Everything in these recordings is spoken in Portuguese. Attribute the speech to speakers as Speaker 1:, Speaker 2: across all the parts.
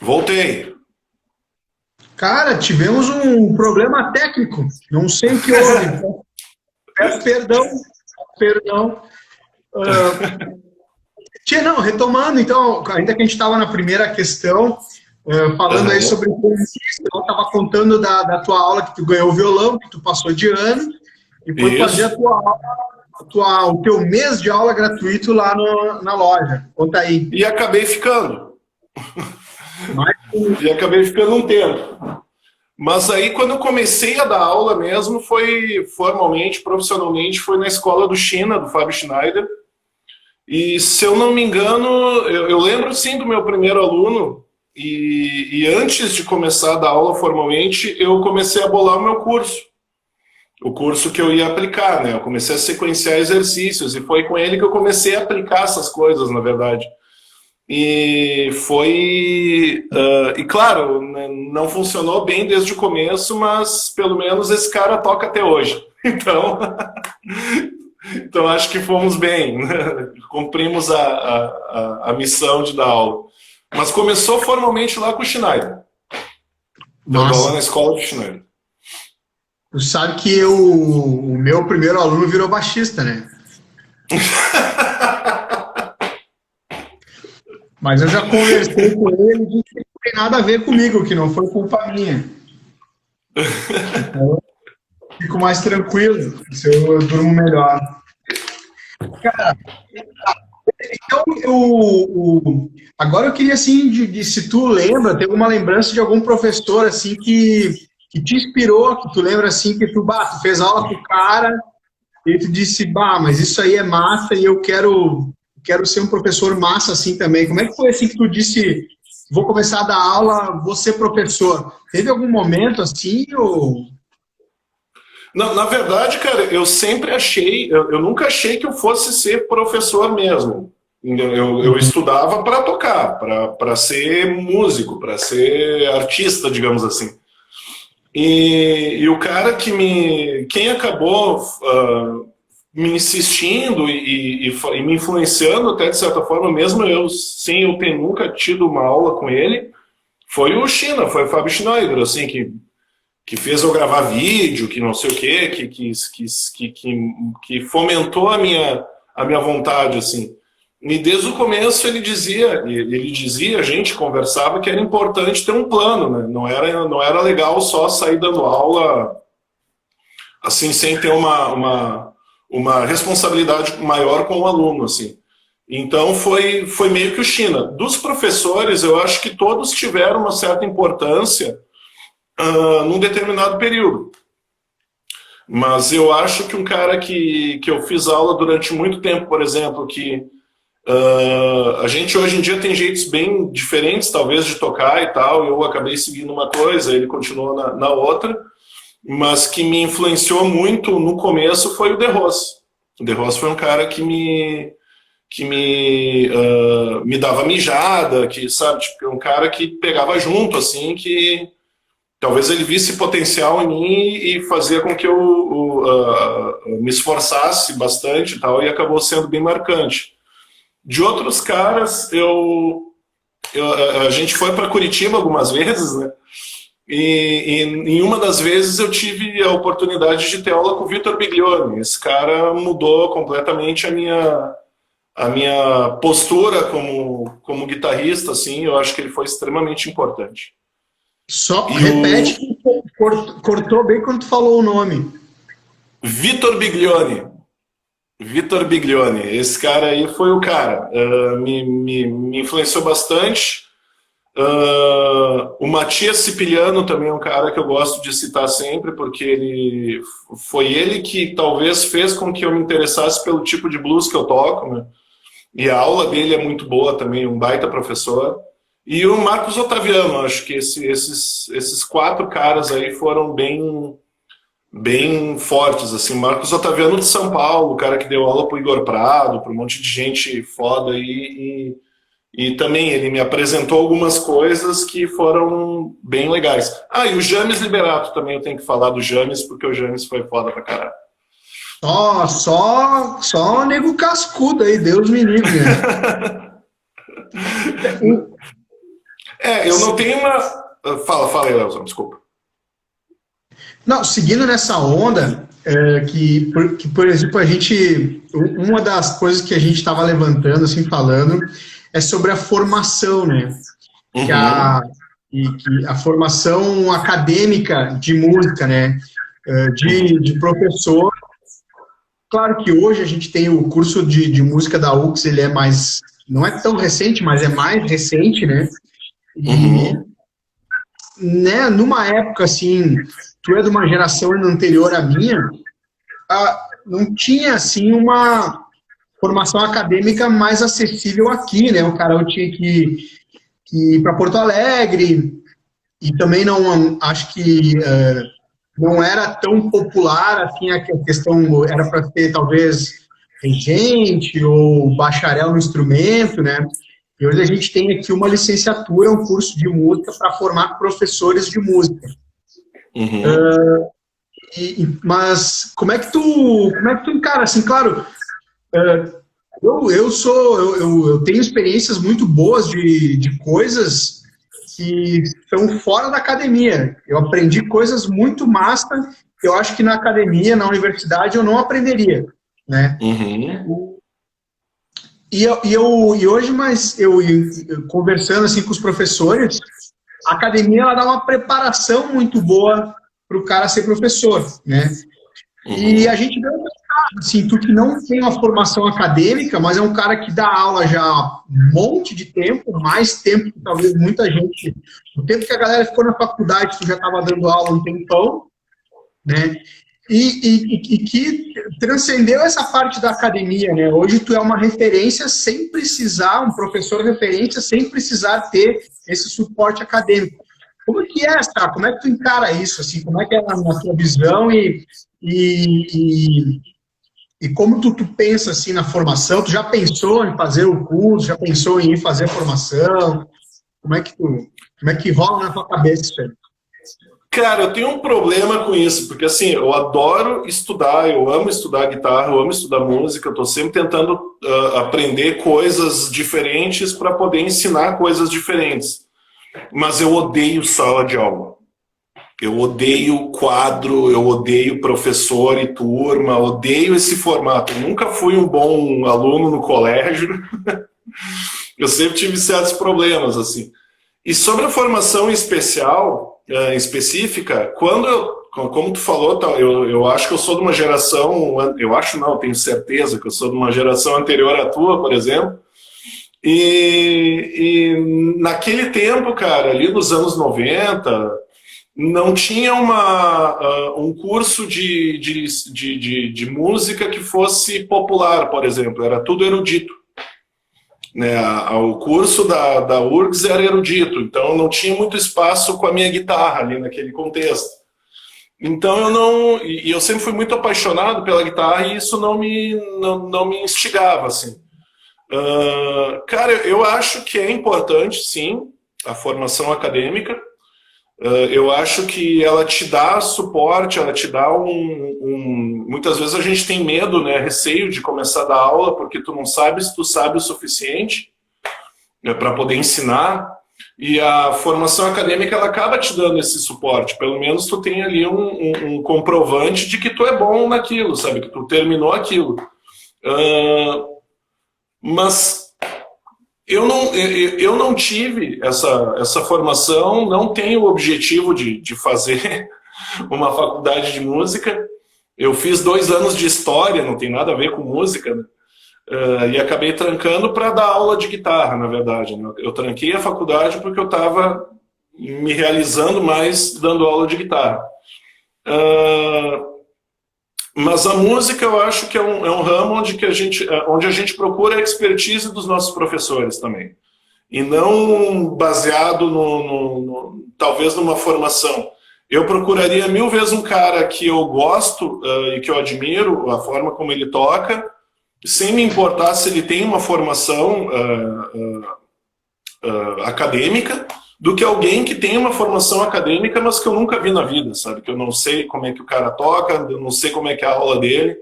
Speaker 1: Voltei.
Speaker 2: Cara, tivemos um problema técnico. Não sei o que houve. Peço perdão. Perdão. Não, retomando, então, ainda que a gente estava na primeira questão, falando aí sobre o música, eu estava contando da tua aula que tu ganhou o violão, que tu passou de ano, e foi fazer
Speaker 1: Isso.
Speaker 2: o teu mês de aula gratuito lá na loja. Conta aí.
Speaker 1: E acabei ficando.
Speaker 2: Mas,
Speaker 1: E acabei ficando um tempo. Mas aí, quando eu comecei a dar aula mesmo, foi formalmente, profissionalmente, foi na escola do China, do Fábio Schneider. E, se eu não me engano, eu lembro, sim, do meu primeiro aluno. E antes de começar a dar aula formalmente, eu comecei a bolar o meu curso. O curso que eu ia aplicar, né? Eu comecei a sequenciar exercícios. E foi com ele que eu comecei a aplicar essas coisas, na verdade. E foi... e claro, né, não funcionou bem desde o começo, mas pelo menos esse cara toca até hoje. Então, então acho que fomos bem, né? Cumprimos a missão de dar aula. Mas começou formalmente lá com o Schneider. Eu dou aula na
Speaker 2: nossa,
Speaker 1: escola do Schneider.
Speaker 2: tu sabe que o meu primeiro aluno virou baixista, né? Mas eu já conversei com ele e disse que não tem nada a ver comigo, que não foi culpa minha. Então, eu fico mais tranquilo, se eu durmo melhor. Então, agora eu queria, assim, se tu lembra, tem alguma lembrança de algum professor, assim, que te inspirou, que tu lembra, assim, que tu fez aula com o cara e tu disse, mas isso aí é massa e eu quero ser um professor massa, assim, também. Como é que foi, assim, que tu disse, vou começar a dar aula, vou ser professor? Teve algum momento, assim, ou...
Speaker 1: Não, na verdade, cara, eu sempre achei, eu nunca achei que eu fosse ser professor mesmo. Eu estudava para tocar, para ser músico, para ser artista, digamos assim. E o cara quem acabou me insistindo e me influenciando até de certa forma, mesmo eu, sem eu ter nunca tido uma aula com ele, foi o China, foi o Fábio Schneider, assim, que fez eu gravar vídeo, que não sei o quê, que fomentou a minha vontade, assim. E desde o começo ele dizia, a gente conversava que era importante ter um plano, né? Não era legal só sair dando aula assim, sem ter uma responsabilidade maior com o aluno, assim. Então foi meio que o China. Dos professores, eu acho que todos tiveram uma certa importância num determinado período. Mas eu acho que um cara que eu fiz aula durante muito tempo, por exemplo, que a gente hoje em dia tem jeitos bem diferentes, talvez, de tocar e tal. Eu acabei seguindo uma coisa, ele continuou na outra. Mas que me influenciou muito no começo foi o De Ross. O De Ross foi um cara que me dava mijada, que, sabe, tipo, um cara que pegava junto, assim, que talvez ele visse potencial em mim e fazia com que eu me esforçasse bastante e tal, e acabou sendo bem marcante. De outros caras, a gente foi para Curitiba algumas vezes, né? E em uma das vezes eu tive a oportunidade de ter aula com o Vitor Biglione. Esse cara mudou completamente a minha postura como guitarrista, assim. Eu acho que ele foi extremamente importante.
Speaker 2: Só
Speaker 1: E
Speaker 2: repete,
Speaker 1: o
Speaker 2: cortou bem quando tu falou o nome.
Speaker 1: Vitor Biglione. Vitor Biglione, esse cara aí foi o cara. Me influenciou bastante. O Matias Siciliano também é um cara que eu gosto de citar sempre, porque foi ele que talvez fez com que eu me interessasse pelo tipo de blues que eu toco, né? E a aula dele é muito boa também, um baita professor. E o Marcos Otaviano, acho que esses quatro caras aí foram bem fortes, assim. Marcos Otaviano de São Paulo, o cara que deu aula pro Igor Prado, para um monte de gente foda aí, e também ele me apresentou algumas coisas que foram bem legais. E o James Liberato também, eu tenho que falar do James, porque o James foi foda pra caralho.
Speaker 2: Só nego cascudo aí, Deus me livre, né?
Speaker 1: Eu não tenho uma... Fala aí, Leozão, desculpa.
Speaker 2: Não, seguindo nessa onda, por exemplo, uma das coisas que a gente estava levantando, assim, falando, é sobre a formação, né? Que a formação acadêmica de música, né? De professor. Claro que hoje a gente tem o curso de música da UX, ele é mais, não é tão recente, mas é mais recente, né? E, né, numa época, assim, tu é de uma geração anterior à minha, não tinha, assim, uma formação acadêmica mais acessível aqui, né? O cara tinha que ir para Porto Alegre, e também não, acho que não era tão popular, assim, a questão era para ter, talvez, regente ou bacharel no instrumento, né? E hoje a gente tem aqui uma licenciatura, um curso de música para formar professores de música. Mas como é que tu encara, assim, claro, eu tenho experiências muito boas de coisas que são fora da academia. Eu aprendi coisas muito massa que eu acho que na academia, na universidade, eu não aprenderia, né? E hoje, mas eu conversando assim com os professores, a academia ela dá uma preparação muito boa para o cara ser professor, né? E a gente vê um caso, assim, tu que não tem uma formação acadêmica, mas é um cara que dá aula já há um monte de tempo, mais tempo que talvez muita gente... O tempo que a galera ficou na faculdade, tu já estava dando aula um tempão, né? E que transcendeu essa parte da academia, né? Hoje tu é uma referência sem precisar, um professor referência sem precisar ter esse suporte acadêmico. Como é que é, tá? Como é que tu encara isso, assim? Como é que é na tua visão e como tu pensa, assim, na formação? Tu já pensou em fazer o curso? Já pensou em ir fazer a formação? Como é que rola na tua cabeça isso aí?
Speaker 1: Cara, eu tenho um problema com isso, porque assim, eu adoro estudar, eu amo estudar guitarra, eu amo estudar música, eu tô sempre tentando aprender coisas diferentes para poder ensinar coisas diferentes. Mas eu odeio sala de aula. Eu odeio quadro, eu odeio professor e turma, odeio esse formato. Eu nunca fui um bom aluno no colégio. Eu sempre tive certos problemas, assim. E sobre a formação específica, como tu falou, eu acho que eu sou de uma geração, eu acho não, tenho certeza que eu sou de uma geração anterior à tua, por exemplo, e naquele tempo, cara, ali dos anos 90, não tinha um curso de música que fosse popular, por exemplo, era tudo erudito. Né, o curso da URGS era erudito, então não tinha muito espaço com a minha guitarra ali naquele contexto. Então eu sempre fui muito apaixonado pela guitarra e isso não me instigava, assim. Cara, eu acho que é importante, sim, a formação acadêmica. Eu acho que ela te dá suporte, ela te dá muitas vezes a gente tem medo, né, receio de começar a dar aula, porque tu não sabe se tu sabe o suficiente, né, para poder ensinar, e a formação acadêmica ela acaba te dando esse suporte, pelo menos tu tem ali um comprovante de que tu é bom naquilo, sabe, que tu terminou aquilo. Mas eu não tive essa formação, não tenho o objetivo de fazer uma faculdade de música. Eu fiz 2 anos de história, não tem nada a ver com música, né? E acabei trancando para dar aula de guitarra, na verdade, né? Eu tranquei a faculdade porque eu estava me realizando mais dando aula de guitarra. Mas a música eu acho que é um ramo onde a gente procura a expertise dos nossos professores também. E não baseado talvez numa formação. Eu procuraria 1000 vezes um cara que eu gosto e que eu admiro, a forma como ele toca, sem me importar se ele tem uma formação acadêmica, do que alguém que tem uma formação acadêmica, mas que eu nunca vi na vida, sabe? Que eu não sei como é que o cara toca, eu não sei como é que é a aula dele.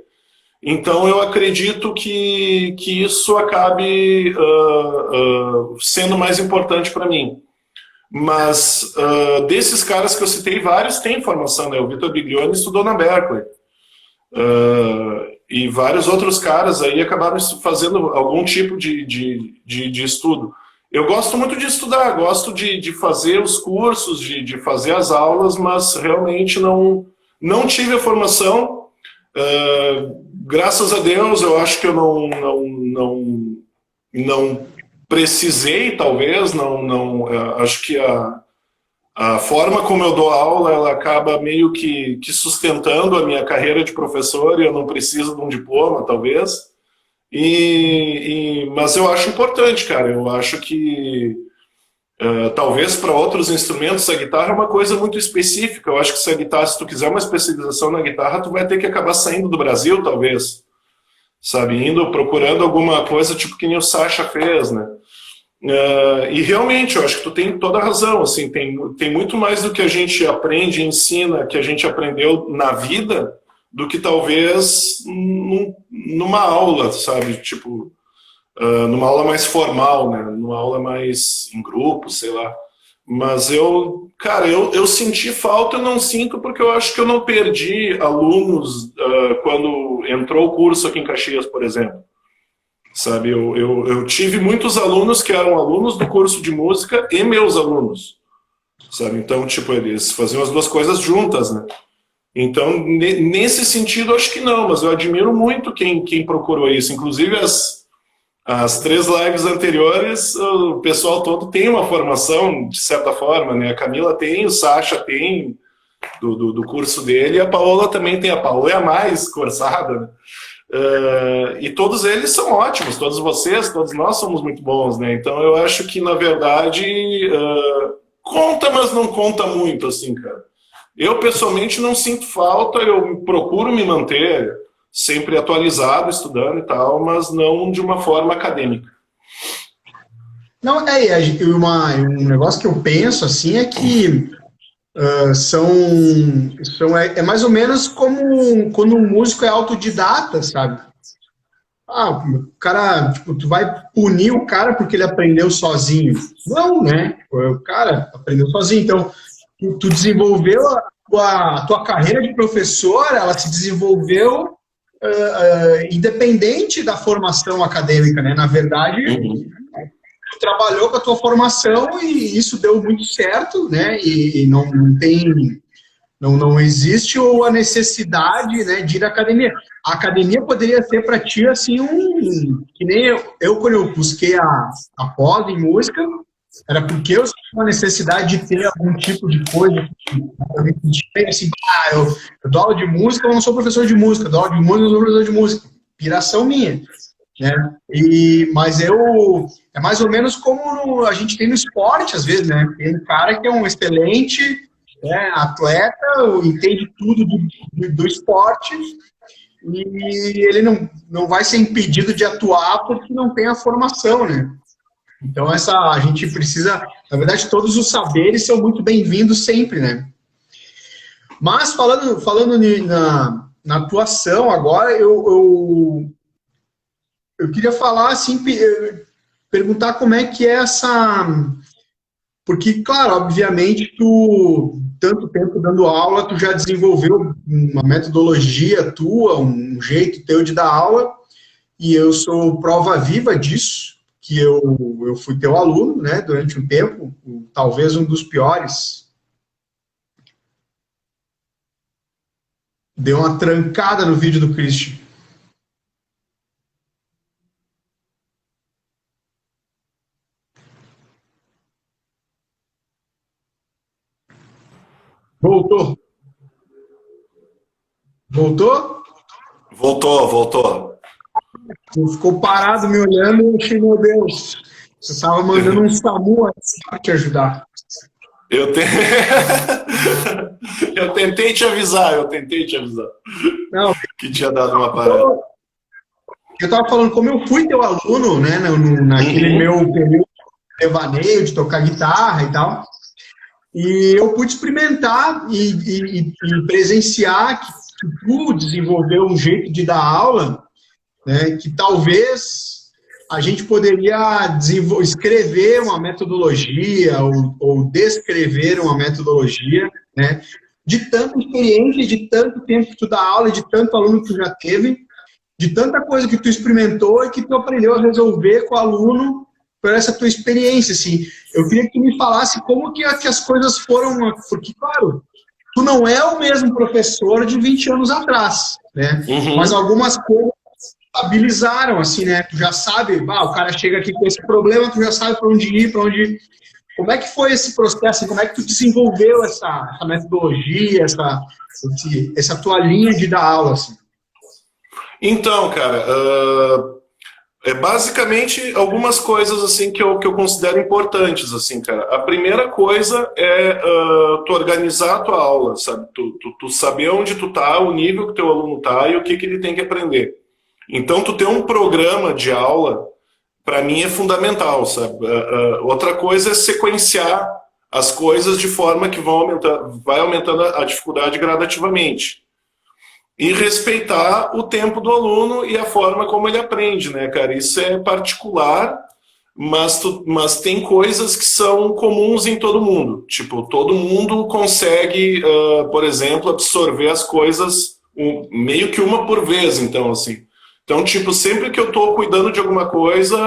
Speaker 1: Então eu acredito que isso acabe sendo mais importante para mim. Mas desses caras que eu citei, vários têm formação, né? O Vitor Biglione estudou na Berkeley. E vários outros caras aí acabaram fazendo algum tipo de estudo. Eu gosto muito de estudar, gosto de fazer os cursos, de fazer as aulas, mas realmente não tive a formação. Graças a Deus, eu acho que eu não precisei, talvez, acho que a forma como eu dou aula, ela acaba meio que sustentando a minha carreira de professor e eu não preciso de um diploma, talvez. Mas eu acho importante, cara. Eu acho que talvez para outros instrumentos a guitarra é uma coisa muito específica. Eu acho que se tu quiser uma especialização na guitarra, tu vai ter que acabar saindo do Brasil, talvez. Sabe? Procurando alguma coisa tipo que nem o Sacha fez, né? E realmente, eu acho que tu tem toda a razão, assim, tem muito mais do que a gente aprende e ensina, que a gente aprendeu na vida, do que talvez numa aula, sabe, tipo, numa aula mais formal, né, numa aula mais em grupo, sei lá. Mas cara, eu senti falta, eu não sinto, porque eu acho que eu não perdi alunos quando entrou o curso aqui em Caxias, por exemplo. Sabe, eu tive muitos alunos que eram alunos do curso de música e meus alunos, sabe? Então, tipo, eles faziam as duas coisas juntas, né? Então, nesse sentido, acho que não, mas eu admiro muito quem procurou isso. Inclusive, as 3 lives anteriores, o pessoal todo tem uma formação, de certa forma, né? A Camila tem, o Sacha tem, do curso dele, e a Paola também tem. A Paola é a mais cursada, né? E todos eles são ótimos, todos vocês, todos nós somos muito bons, né? Então eu acho que, na verdade, conta, mas não conta muito, assim, cara. Eu, pessoalmente, não sinto falta, eu procuro me manter sempre atualizado, estudando e tal, mas não de uma forma acadêmica.
Speaker 2: Não, um negócio que eu penso, assim, é que é mais ou menos como quando um músico é autodidata, sabe? O cara, tipo, tu vai punir o cara porque ele aprendeu sozinho. Não, né? O cara aprendeu sozinho. Então, tu desenvolveu a tua carreira de professor, ela se desenvolveu independente da formação acadêmica, né? Na verdade, tu trabalhou com a tua formação e isso deu muito certo, né? E não existe a necessidade, né, de ir à academia. A academia poderia ser para ti assim que nem eu quando eu busquei a pós em música, era porque eu tinha uma necessidade de ter algum tipo de coisa assim, eu dou aula de música, eu não sou professor de música, eu dou aula de música, eu não sou professor de música. Piração minha, né? Mas é mais ou menos como a gente tem no esporte, às vezes, né? Tem um cara que é um excelente atleta, entende tudo do esporte e ele não vai ser impedido de atuar porque não tem a formação, né? Então a gente precisa, na verdade, todos os saberes são muito bem-vindos sempre, né? Mas falando na atuação agora, eu queria falar assim, perguntar como é que é essa... Porque, claro, obviamente, tu, tanto tempo dando aula, tu já desenvolveu uma metodologia tua, um jeito teu de dar aula, e eu sou prova viva disso, que eu fui teu aluno, né, durante um tempo, talvez um dos piores. Deu uma trancada no vídeo do Christian. Voltou? Voltou?
Speaker 1: Voltou.
Speaker 2: Ficou parado me olhando e eu achei, meu Deus, você estava mandando um SAMU para te ajudar.
Speaker 1: Eu tentei te avisar. Não, que tinha dado uma parada.
Speaker 2: Eu estava falando, como eu fui teu aluno, né, naquele meu período de devaneio, de tocar guitarra e tal, e eu pude experimentar e presenciar que tu desenvolveu um jeito de dar aula, né, que talvez a gente poderia escrever uma metodologia ou descrever uma metodologia, né? De tanta experiência, de tanto tempo que tu dá aula, de tanto aluno que tu já teve, de tanta coisa que tu experimentou e que tu aprendeu a resolver com o aluno por essa tua experiência, assim. Eu queria que tu me falasse como que as coisas foram, porque, claro, tu não é o mesmo professor de 20 anos atrás, né?
Speaker 1: Uhum.
Speaker 2: Mas algumas coisas estabilizaram, assim, né? Tu já sabe, o cara chega aqui com esse problema, tu já sabe para onde ir, para onde... Como é que foi esse processo? Como é que tu desenvolveu essa metodologia, essa tua linha de dar aula, assim?
Speaker 1: Então, cara, basicamente algumas coisas assim que eu considero importantes, assim, cara. A primeira coisa é tu organizar a tua aula, sabe? Tu saber onde tu tá, o nível que teu aluno tá e o que ele tem que aprender. Então, tu ter um programa de aula, para mim é fundamental, sabe? Outra coisa é sequenciar as coisas de forma que vai aumentando a dificuldade gradativamente. E respeitar o tempo do aluno e a forma como ele aprende, né, cara? Isso é particular, mas tem coisas que são comuns em todo mundo. Tipo, todo mundo consegue, por exemplo, absorver as coisas meio que uma por vez, então, assim. Então, tipo, sempre que eu estou cuidando de alguma coisa,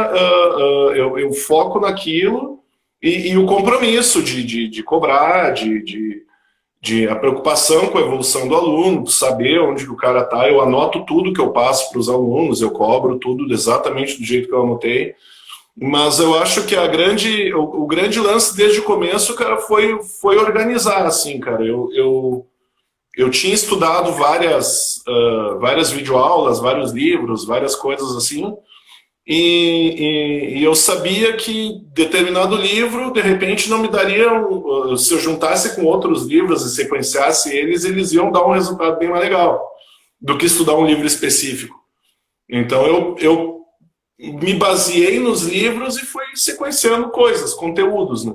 Speaker 1: eu foco naquilo e o compromisso de cobrar, a preocupação com a evolução do aluno, de saber onde o cara está. Eu anoto tudo que eu passo para os alunos, eu cobro tudo exatamente do jeito que eu anotei. Mas eu acho que o grande lance desde o começo, cara, foi organizar, assim, cara. Eu tinha estudado várias videoaulas, vários livros, várias coisas assim, e eu sabia que determinado livro, de repente, não me daria, se eu juntasse com outros livros e sequenciasse eles iam dar um resultado bem mais legal do que estudar um livro específico. Então eu me baseei nos livros e fui sequenciando coisas, conteúdos, né?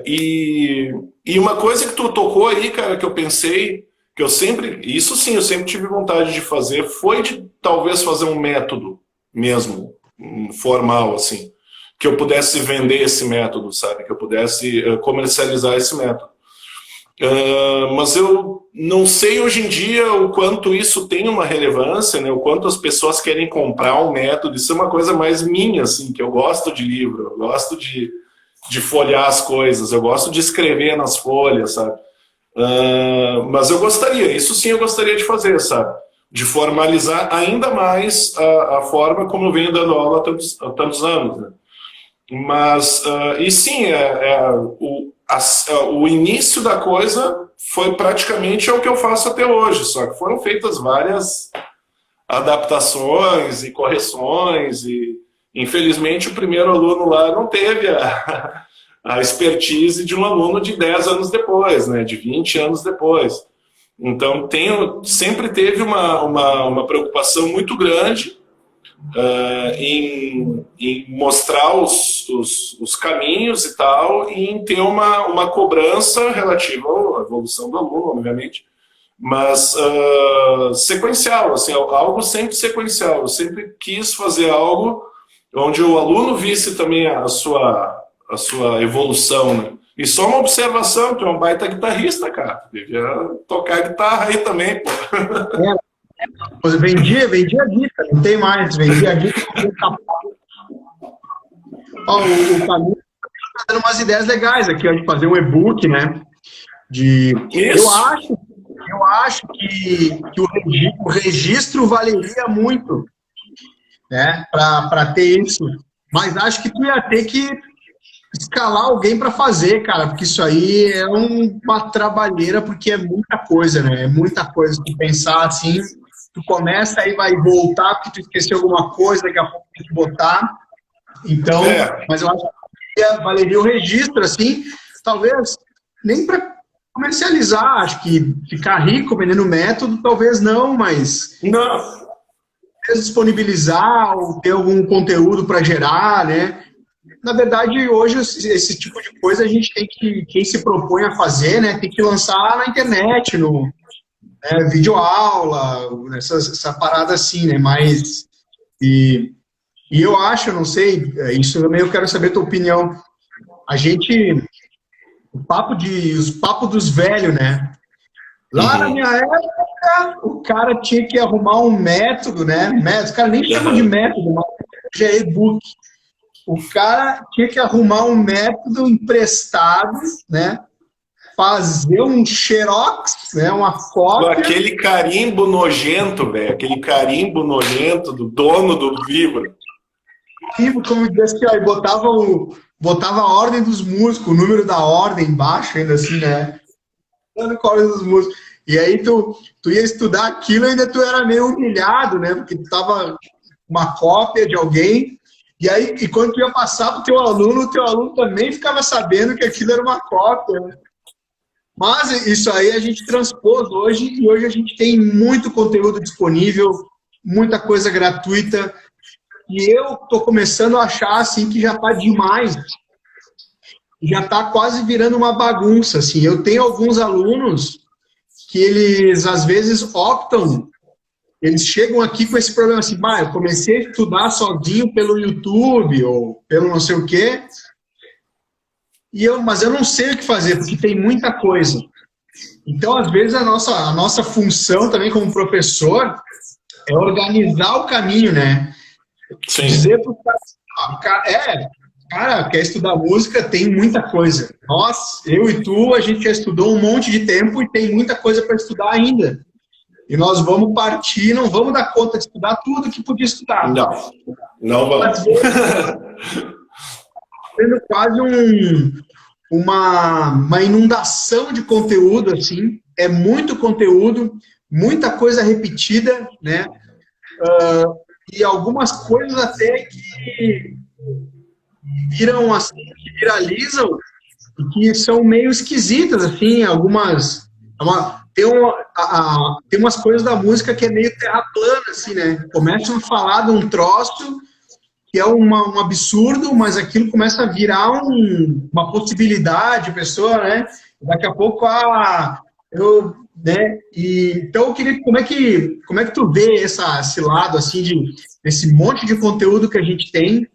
Speaker 1: E uma coisa que tu tocou aí, cara, que eu pensei, que eu sempre tive vontade de fazer, foi de talvez fazer um método mesmo, formal, assim, que eu pudesse vender esse método, sabe, que eu pudesse comercializar esse método. Mas eu não sei hoje em dia o quanto isso tem uma relevância, né, o quanto as pessoas querem comprar um método. Isso é uma coisa mais minha, assim, que eu gosto de livro, eu gosto de folhear as coisas, eu gosto de escrever nas folhas, sabe? Mas eu gostaria, isso sim eu gostaria de fazer, sabe? De formalizar ainda mais a forma como eu venho dando aula há tantos anos, né? Mas, e sim, o início da coisa foi praticamente o que eu faço até hoje, só que foram feitas várias adaptações e correções e infelizmente, o primeiro aluno lá não teve a expertise de um aluno de 10 anos depois, né, de 20 anos depois. Então, sempre teve uma preocupação muito grande em mostrar os caminhos e tal, e em ter uma cobrança relativa à evolução do aluno, obviamente, mas sequencial, assim, algo sempre sequencial. Eu sempre quis fazer algo onde o aluno visse também a sua evolução, né? E só uma observação, tu é um baita guitarrista, cara. Tu devia tocar guitarra aí também, pô.
Speaker 2: Vendia a dica, não tem mais. Vendia a dica. O Camilo está dando umas ideias legais aqui, ó, de fazer um e-book, né? Eu acho que o registro valeria muito, né, para ter isso, mas acho que tu ia ter que escalar alguém para fazer, cara, porque isso aí é uma trabalheira, porque é muita coisa, né? É muita coisa. Tu pensar assim, tu começa aí vai voltar porque tu esqueceu alguma coisa, daqui a pouco tem que botar. Então, mas eu acho que valeria o registro, assim, talvez nem para comercializar, acho que ficar rico vendendo método, talvez não, mas
Speaker 1: não.
Speaker 2: Disponibilizar ou ter algum conteúdo para gerar, né? Na verdade, hoje, esse tipo de coisa a gente tem que, quem se propõe a fazer, né, tem que lançar na internet, no videoaula, essa parada assim, né, mas E eu acho, não sei, isso também eu quero saber a tua opinião. A gente, os papos dos velhos, né? Lá na
Speaker 1: Uhum.
Speaker 2: minha época, o cara tinha que arrumar um método, né? Os caras nem chamam de
Speaker 1: Aham.
Speaker 2: método, mas hoje é e-book. O cara tinha que arrumar um método emprestado, né? Fazer um xerox, né? Uma cópia,
Speaker 1: Aquele carimbo nojento, velho. Aquele carimbo nojento do dono do livro.
Speaker 2: como diz que, ó, e botava a ordem dos músicos, o número da ordem embaixo, ainda assim, né? A ordem dos músicos. E aí tu ia estudar aquilo e ainda tu era meio humilhado, né? Porque tu tava uma cópia de alguém. E aí, e quando tu ia passar pro o teu aluno também ficava sabendo que aquilo era uma cópia, né? Mas isso aí a gente transpôs hoje, e hoje a gente tem muito conteúdo disponível, muita coisa gratuita, e eu estou começando a achar assim que já está demais, já está quase virando uma bagunça. Assim. Eu tenho alguns alunos que eles às vezes optam, eles chegam aqui com esse problema assim, eu comecei a estudar sozinho pelo YouTube ou pelo não sei o quê, mas eu não sei o que fazer, porque tem muita coisa. Então, às vezes, a nossa função também como professor é organizar o caminho, né?
Speaker 1: Sim.
Speaker 2: Dizer para o cara, quer estudar música, tem muita coisa. Nós, eu e tu, a gente já estudou um monte de tempo e tem muita coisa para estudar ainda. E nós vamos partir, não vamos dar conta de estudar tudo que podia estudar.
Speaker 1: Não, não
Speaker 2: Às
Speaker 1: vamos.
Speaker 2: vezes, tendo quase uma inundação de conteúdo, assim, é muito conteúdo, muita coisa repetida, né? E algumas coisas até que viram assim, que viralizam e que são meio esquisitas, assim, algumas. Tem umas coisas da música que é meio terra plana, assim, né? Começam a falar de um troço que é um absurdo, mas aquilo começa a virar uma possibilidade, pessoa, né? Daqui a pouco, né? Então, eu queria, como é que tu vê esse lado, assim, desse monte de conteúdo que a gente tem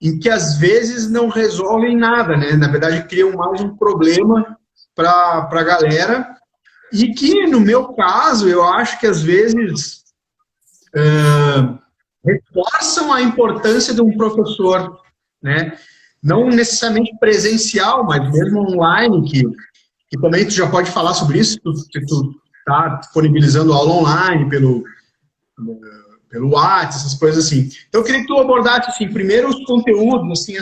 Speaker 2: e que, às vezes, não resolvem nada, né? Na verdade, criam mais um problema para a galera e que, no meu caso, eu acho que, às vezes, reforçam a importância de um professor, né? Não necessariamente presencial, mas mesmo online, que também tu já pode falar sobre isso, que tu está disponibilizando aula online pelo WhatsApp, essas coisas assim. Então eu queria que tu abordasse assim, primeiro os conteúdos, assim,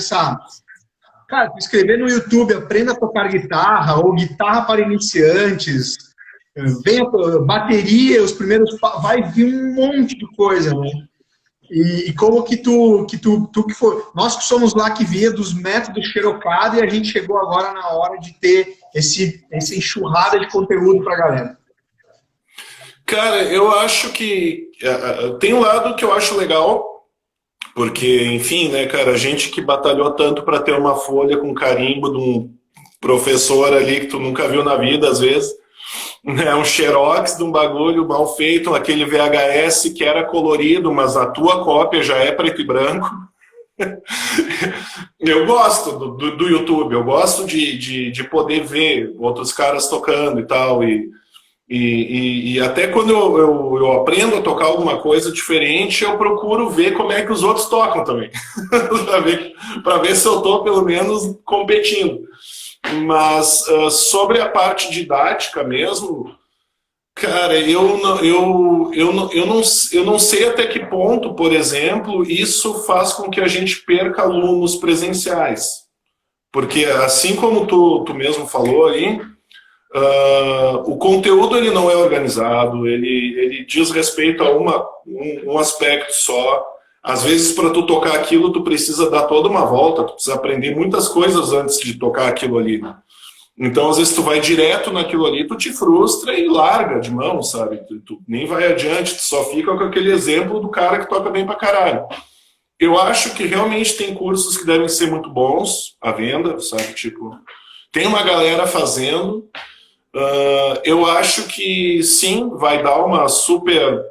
Speaker 2: cara, tu escrever no YouTube, aprenda a tocar guitarra, ou guitarra para iniciantes, venha bateria, os primeiros, vai vir um monte de coisa, né? E como que tu que foi, nós que somos lá que via dos métodos Xerocado e a gente chegou agora na hora de ter essa enxurrada de conteúdo para a galera.
Speaker 1: Cara, eu acho que tem um lado que eu acho legal, porque, enfim, né, cara, a gente que batalhou tanto para ter uma folha com carimbo de um professor ali que tu nunca viu na vida, às vezes, né, um xerox de um bagulho mal feito, aquele VHS que era colorido, mas a tua cópia já é preto e branco. Eu gosto do YouTube, eu gosto de poder ver outros caras tocando e tal, e até quando eu aprendo a tocar alguma coisa diferente, eu procuro ver como é que os outros tocam também, para ver se eu estou pelo menos competindo. Mas sobre a parte didática mesmo, cara, eu não sei até que ponto, por exemplo, isso faz com que a gente perca alunos presenciais. Porque assim como tu mesmo falou aí, o conteúdo ele não é organizado, ele diz respeito a um aspecto só. Às vezes, para tu tocar aquilo, tu precisa dar toda uma volta, tu precisa aprender muitas coisas antes de tocar aquilo ali. Então, às vezes, tu vai direto naquilo ali, tu te frustra e larga de mão, sabe? Tu nem vai adiante, tu só fica com aquele exemplo do cara que toca bem pra caralho. Eu acho que realmente tem cursos que devem ser muito bons à venda, sabe? Tipo, tem uma galera fazendo. Eu acho que sim, vai dar uma super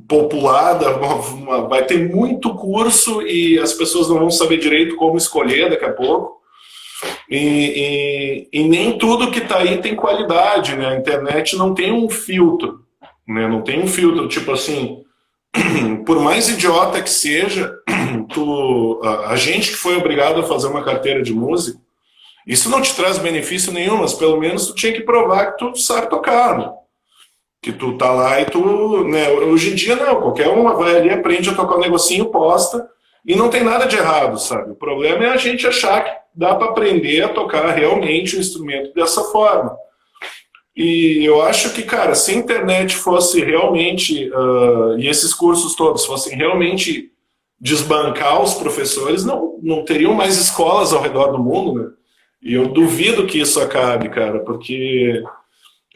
Speaker 1: populada, vai ter muito curso e as pessoas não vão saber direito como escolher daqui a pouco. E nem tudo que está aí tem qualidade, né? A internet não tem um filtro, né? Não tem um filtro, tipo assim, por mais idiota que seja, a gente que foi obrigado a fazer uma carteira de músico, isso não te traz benefício nenhum, mas pelo menos tu tinha que provar que tu sabe tocar, né? Que tu tá lá e tu, né? Hoje em dia não, qualquer um vai ali, aprende a tocar um negocinho, posta, e não tem nada de errado, sabe? O problema é a gente achar que dá para aprender a tocar realmente o instrumento dessa forma. E eu acho que, cara, se a internet fosse realmente, e esses cursos todos fossem realmente desbancar os professores, não teriam mais escolas ao redor do mundo, né? E eu duvido que isso acabe, cara, porque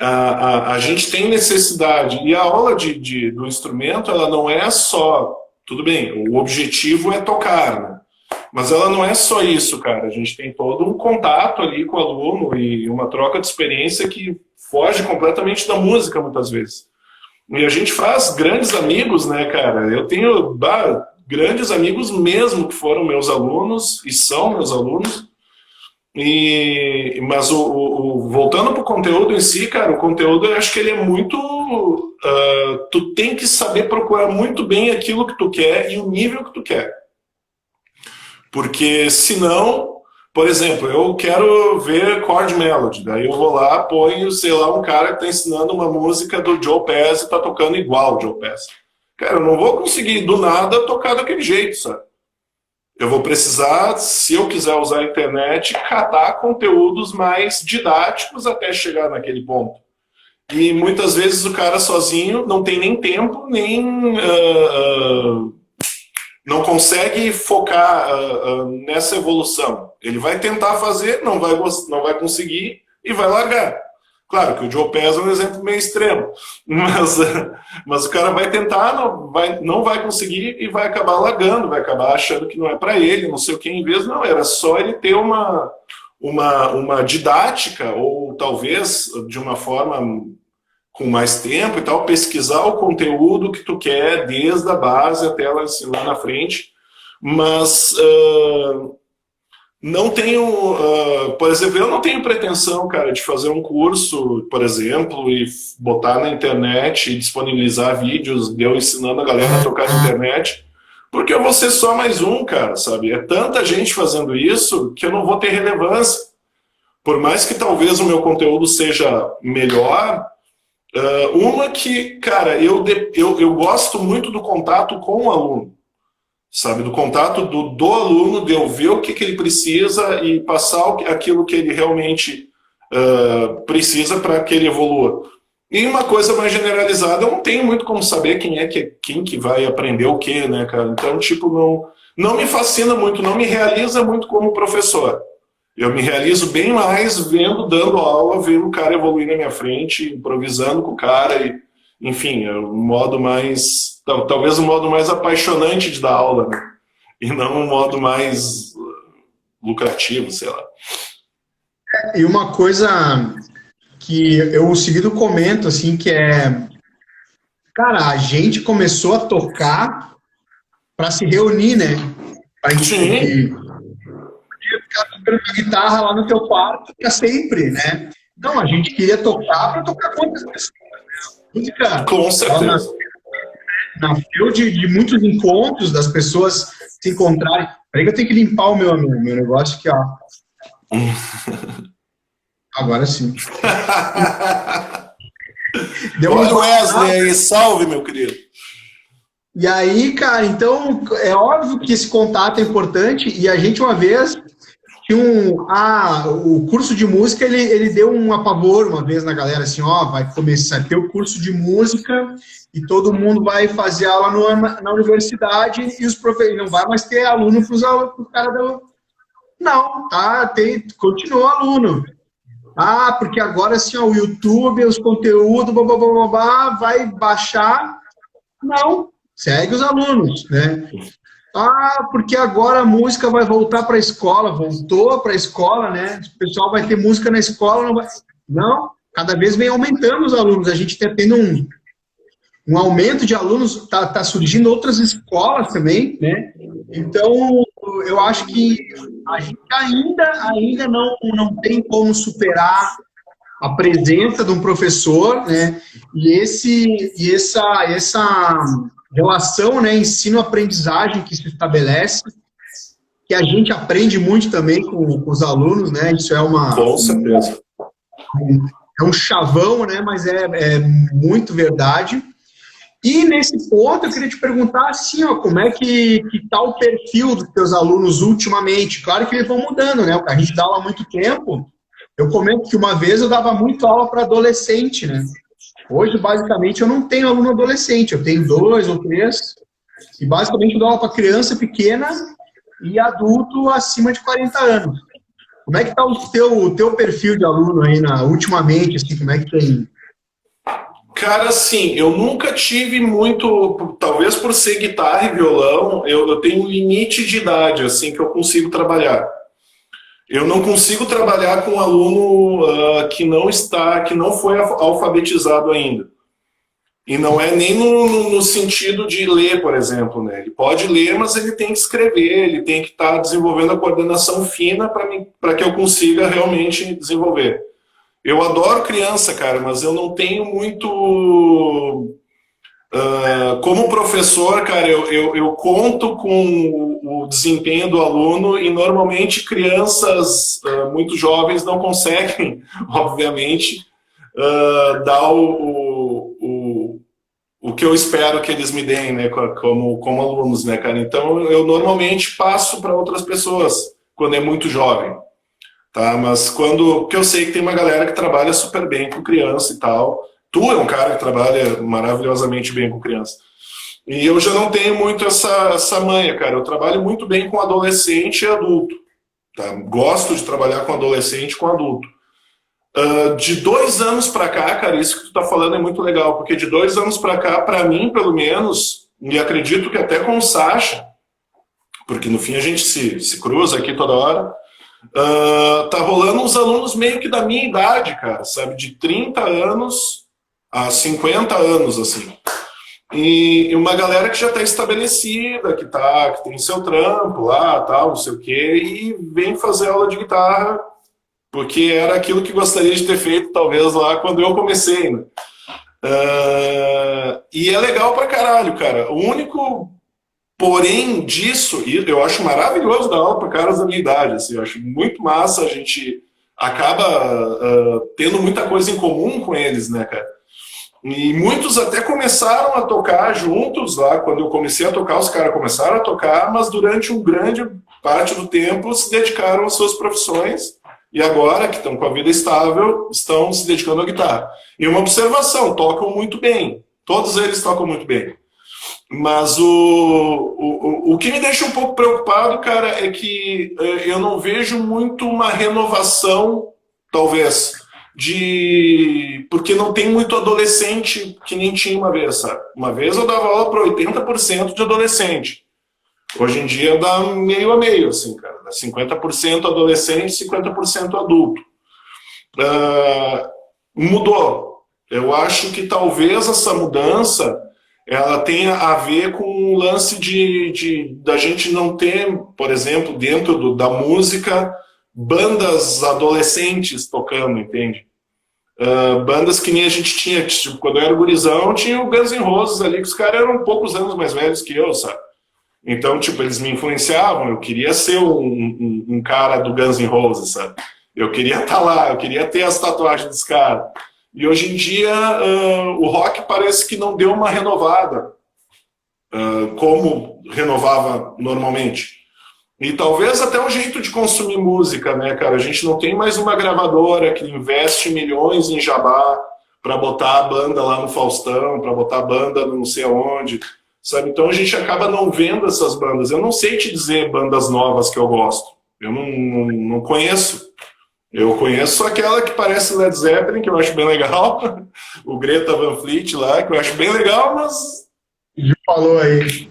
Speaker 1: a gente tem necessidade, e a aula do instrumento, ela não é só, tudo bem, o objetivo é tocar, né? Mas ela não é só isso, cara, a gente tem todo um contato ali com o aluno e uma troca de experiência que foge completamente da música, muitas vezes. E a gente faz grandes amigos, né, cara? Eu tenho grandes amigos mesmo que foram meus alunos e são meus alunos. Mas voltando para o conteúdo em si, cara, o conteúdo eu acho que ele é muito... tu tem que saber procurar muito bem aquilo que tu quer e o nível que tu quer. Porque senão, por exemplo, eu quero ver chord melody, daí eu vou lá, ponho, sei lá, um cara que está ensinando uma música do Joe Pass e está tocando igual o Joe Pass. Cara, eu não vou conseguir do nada tocar daquele jeito, sabe? Eu vou precisar, se eu quiser usar a internet, catar conteúdos mais didáticos até chegar naquele ponto. E muitas vezes o cara sozinho não tem nem tempo, nem não consegue focar nessa evolução. Ele vai tentar fazer, não vai conseguir e vai largar. Claro que o Joe Pass é um exemplo meio extremo, mas o cara vai tentar, não vai conseguir e vai acabar largando, vai acabar achando que não é para ele, não sei o que, em vez não, era só ele ter uma didática, ou talvez de uma forma com mais tempo e tal, pesquisar o conteúdo que tu quer desde a base até ela ensinar na frente, mas... não tenho, por exemplo, eu não tenho pretensão, cara, de fazer um curso, por exemplo, e botar na internet e disponibilizar vídeos de eu ensinando a galera a tocar na internet, porque eu vou ser só mais um, cara, sabe? É tanta gente fazendo isso que eu não vou ter relevância. Por mais que talvez o meu conteúdo seja melhor, uma que, cara, eu gosto muito do contato com o aluno. Sabe, do contato do aluno, de eu ver o que ele precisa e passar aquilo que ele realmente precisa para que ele evolua. E uma coisa mais generalizada, eu não tenho muito como saber quem que vai aprender o quê, né, cara? Então, tipo, não me fascina muito, não me realiza muito como professor. Eu me realizo bem mais dando aula, vendo o cara evoluir na minha frente, improvisando com o cara e... Enfim, é um modo mais... Talvez um modo mais apaixonante de dar aula, né? E não um modo mais lucrativo, sei lá.
Speaker 2: E uma coisa que eu seguido comento, assim, que é... Cara, a gente começou a tocar para se reunir, né? Pra gente ficar tocando guitarra lá no teu quarto para sempre, né? Não, a gente queria tocar para tocar com outras pessoas. Música,
Speaker 1: com certeza.
Speaker 2: Nasceu de muitos encontros, das pessoas se encontrarem. Peraí que eu tenho que limpar o meu negócio aqui, ó. Agora sim.
Speaker 1: Olha o Wesley aí, salve, meu querido.
Speaker 2: E aí, cara, então, é óbvio que esse contato é importante, e a gente uma vez tinha o curso de música, ele deu um apavor uma vez na galera, assim, ó, vai começar a ter o curso de música e todo mundo vai fazer aula na universidade e os professores não vai mais ter aluno para os caras do... Não, tá, continua aluno. Ah, porque agora assim, ó, o YouTube, os conteúdos, blá, blá, blá, blá, blá, vai baixar. Não, segue os alunos, né? Ah, porque agora a música vai voltar para a escola, voltou para a escola, né? O pessoal vai ter música na escola, não vai... Não, cada vez vem aumentando os alunos, a gente está tendo um aumento de alunos, tá surgindo outras escolas também, né? Então, eu acho que a gente ainda não tem como superar a presença de um professor, né? E essa relação, né, ensino-aprendizagem que se estabelece, que a gente aprende muito também com os alunos, né? Isso é
Speaker 1: Com certeza.
Speaker 2: é um chavão, né? Mas é muito verdade. E nesse ponto eu queria te perguntar assim, ó, como é que tá o perfil dos teus alunos ultimamente? Claro que eles vão mudando, né? A gente dá aula há muito tempo. Eu comento que uma vez eu dava muito aula para adolescente, né? Hoje, basicamente, eu não tenho aluno adolescente, eu tenho 2 ou 3, e basicamente eu dou aula para criança pequena e adulto acima de 40 anos. Como é que está o teu perfil de aluno aí ultimamente, assim, como é que tem?
Speaker 1: Cara, assim, eu nunca tive muito, talvez por ser guitarra e violão, eu tenho um limite de idade, assim, que eu consigo trabalhar. Eu não consigo trabalhar com um aluno que não foi alfabetizado ainda. E não é nem no sentido de ler, por exemplo, né? Ele pode ler, mas ele tem que escrever, ele tem que estar desenvolvendo a coordenação fina para que eu consiga realmente desenvolver. Eu adoro criança, cara, mas eu não tenho muito... como professor, cara, eu conto com o desempenho do aluno e normalmente crianças muito jovens não conseguem, obviamente, dar o que eu espero que eles me deem, né, como alunos, né, cara. Então eu normalmente passo para outras pessoas quando é muito jovem. Tá, mas porque eu sei que tem uma galera que trabalha super bem com criança e tal. Tu é um cara que trabalha maravilhosamente bem com criança. E eu já não tenho muito essa manha, cara. Eu trabalho muito bem com adolescente e adulto. Tá? Gosto de trabalhar com adolescente e com adulto. De 2 anos pra cá, cara, isso que tu tá falando é muito legal, porque de 2 anos pra cá, pra mim, pelo menos, e acredito que até com o Sacha, porque no fim a gente se cruza aqui toda hora, tá rolando uns alunos meio que da minha idade, cara, sabe? De 30 anos a 50 anos, assim. E uma galera que já tá estabelecida, que tem seu trampo lá, tal, não sei o quê, e vem fazer aula de guitarra, porque era aquilo que gostaria de ter feito, talvez, lá quando eu comecei, né? E é legal pra caralho, cara. O único... Porém disso, e eu acho maravilhoso dar aula para caras da minha idade, assim, eu acho muito massa, a gente acaba tendo muita coisa em comum com eles, né, cara? E muitos até começaram a tocar juntos lá, quando eu comecei a tocar, os caras começaram a tocar, mas durante uma grande parte do tempo se dedicaram às suas profissões, e agora, que estão com a vida estável, estão se dedicando à guitarra. E uma observação, tocam muito bem, todos eles tocam muito bem. Mas o que me deixa um pouco preocupado, cara, é que eu não vejo muito uma renovação, talvez, porque não tem muito adolescente que nem tinha uma vez, sabe? Uma vez eu dava aula para 80% de adolescente. Hoje em dia dá meio a meio, assim, cara. Dá 50% adolescente, 50% adulto. Mudou. Eu acho que talvez essa mudança... ela tem a ver com o lance da gente não ter, por exemplo, dentro da música, bandas adolescentes tocando, entende? Bandas que nem a gente tinha, tipo, quando eu era gurizão, tinha o Guns N' Roses ali, que os caras eram poucos anos mais velhos que eu, sabe? Então, tipo, eles me influenciavam, eu queria ser um cara do Guns N' Roses, sabe? Eu queria estar lá, eu queria ter as tatuagens dos caras. E hoje em dia o rock parece que não deu uma renovada, como renovava normalmente. E talvez até o jeito de consumir música, né, cara? A gente não tem mais uma gravadora que investe milhões em jabá para botar a banda lá no Faustão, para botar a banda não sei aonde, sabe? Então a gente acaba não vendo essas bandas. Eu não sei te dizer bandas novas que eu gosto. Eu não conheço. Eu conheço aquela que parece Led Zeppelin, que eu acho bem legal. O Greta Van Fleet lá, que eu acho bem legal, mas...
Speaker 2: Já falou aí.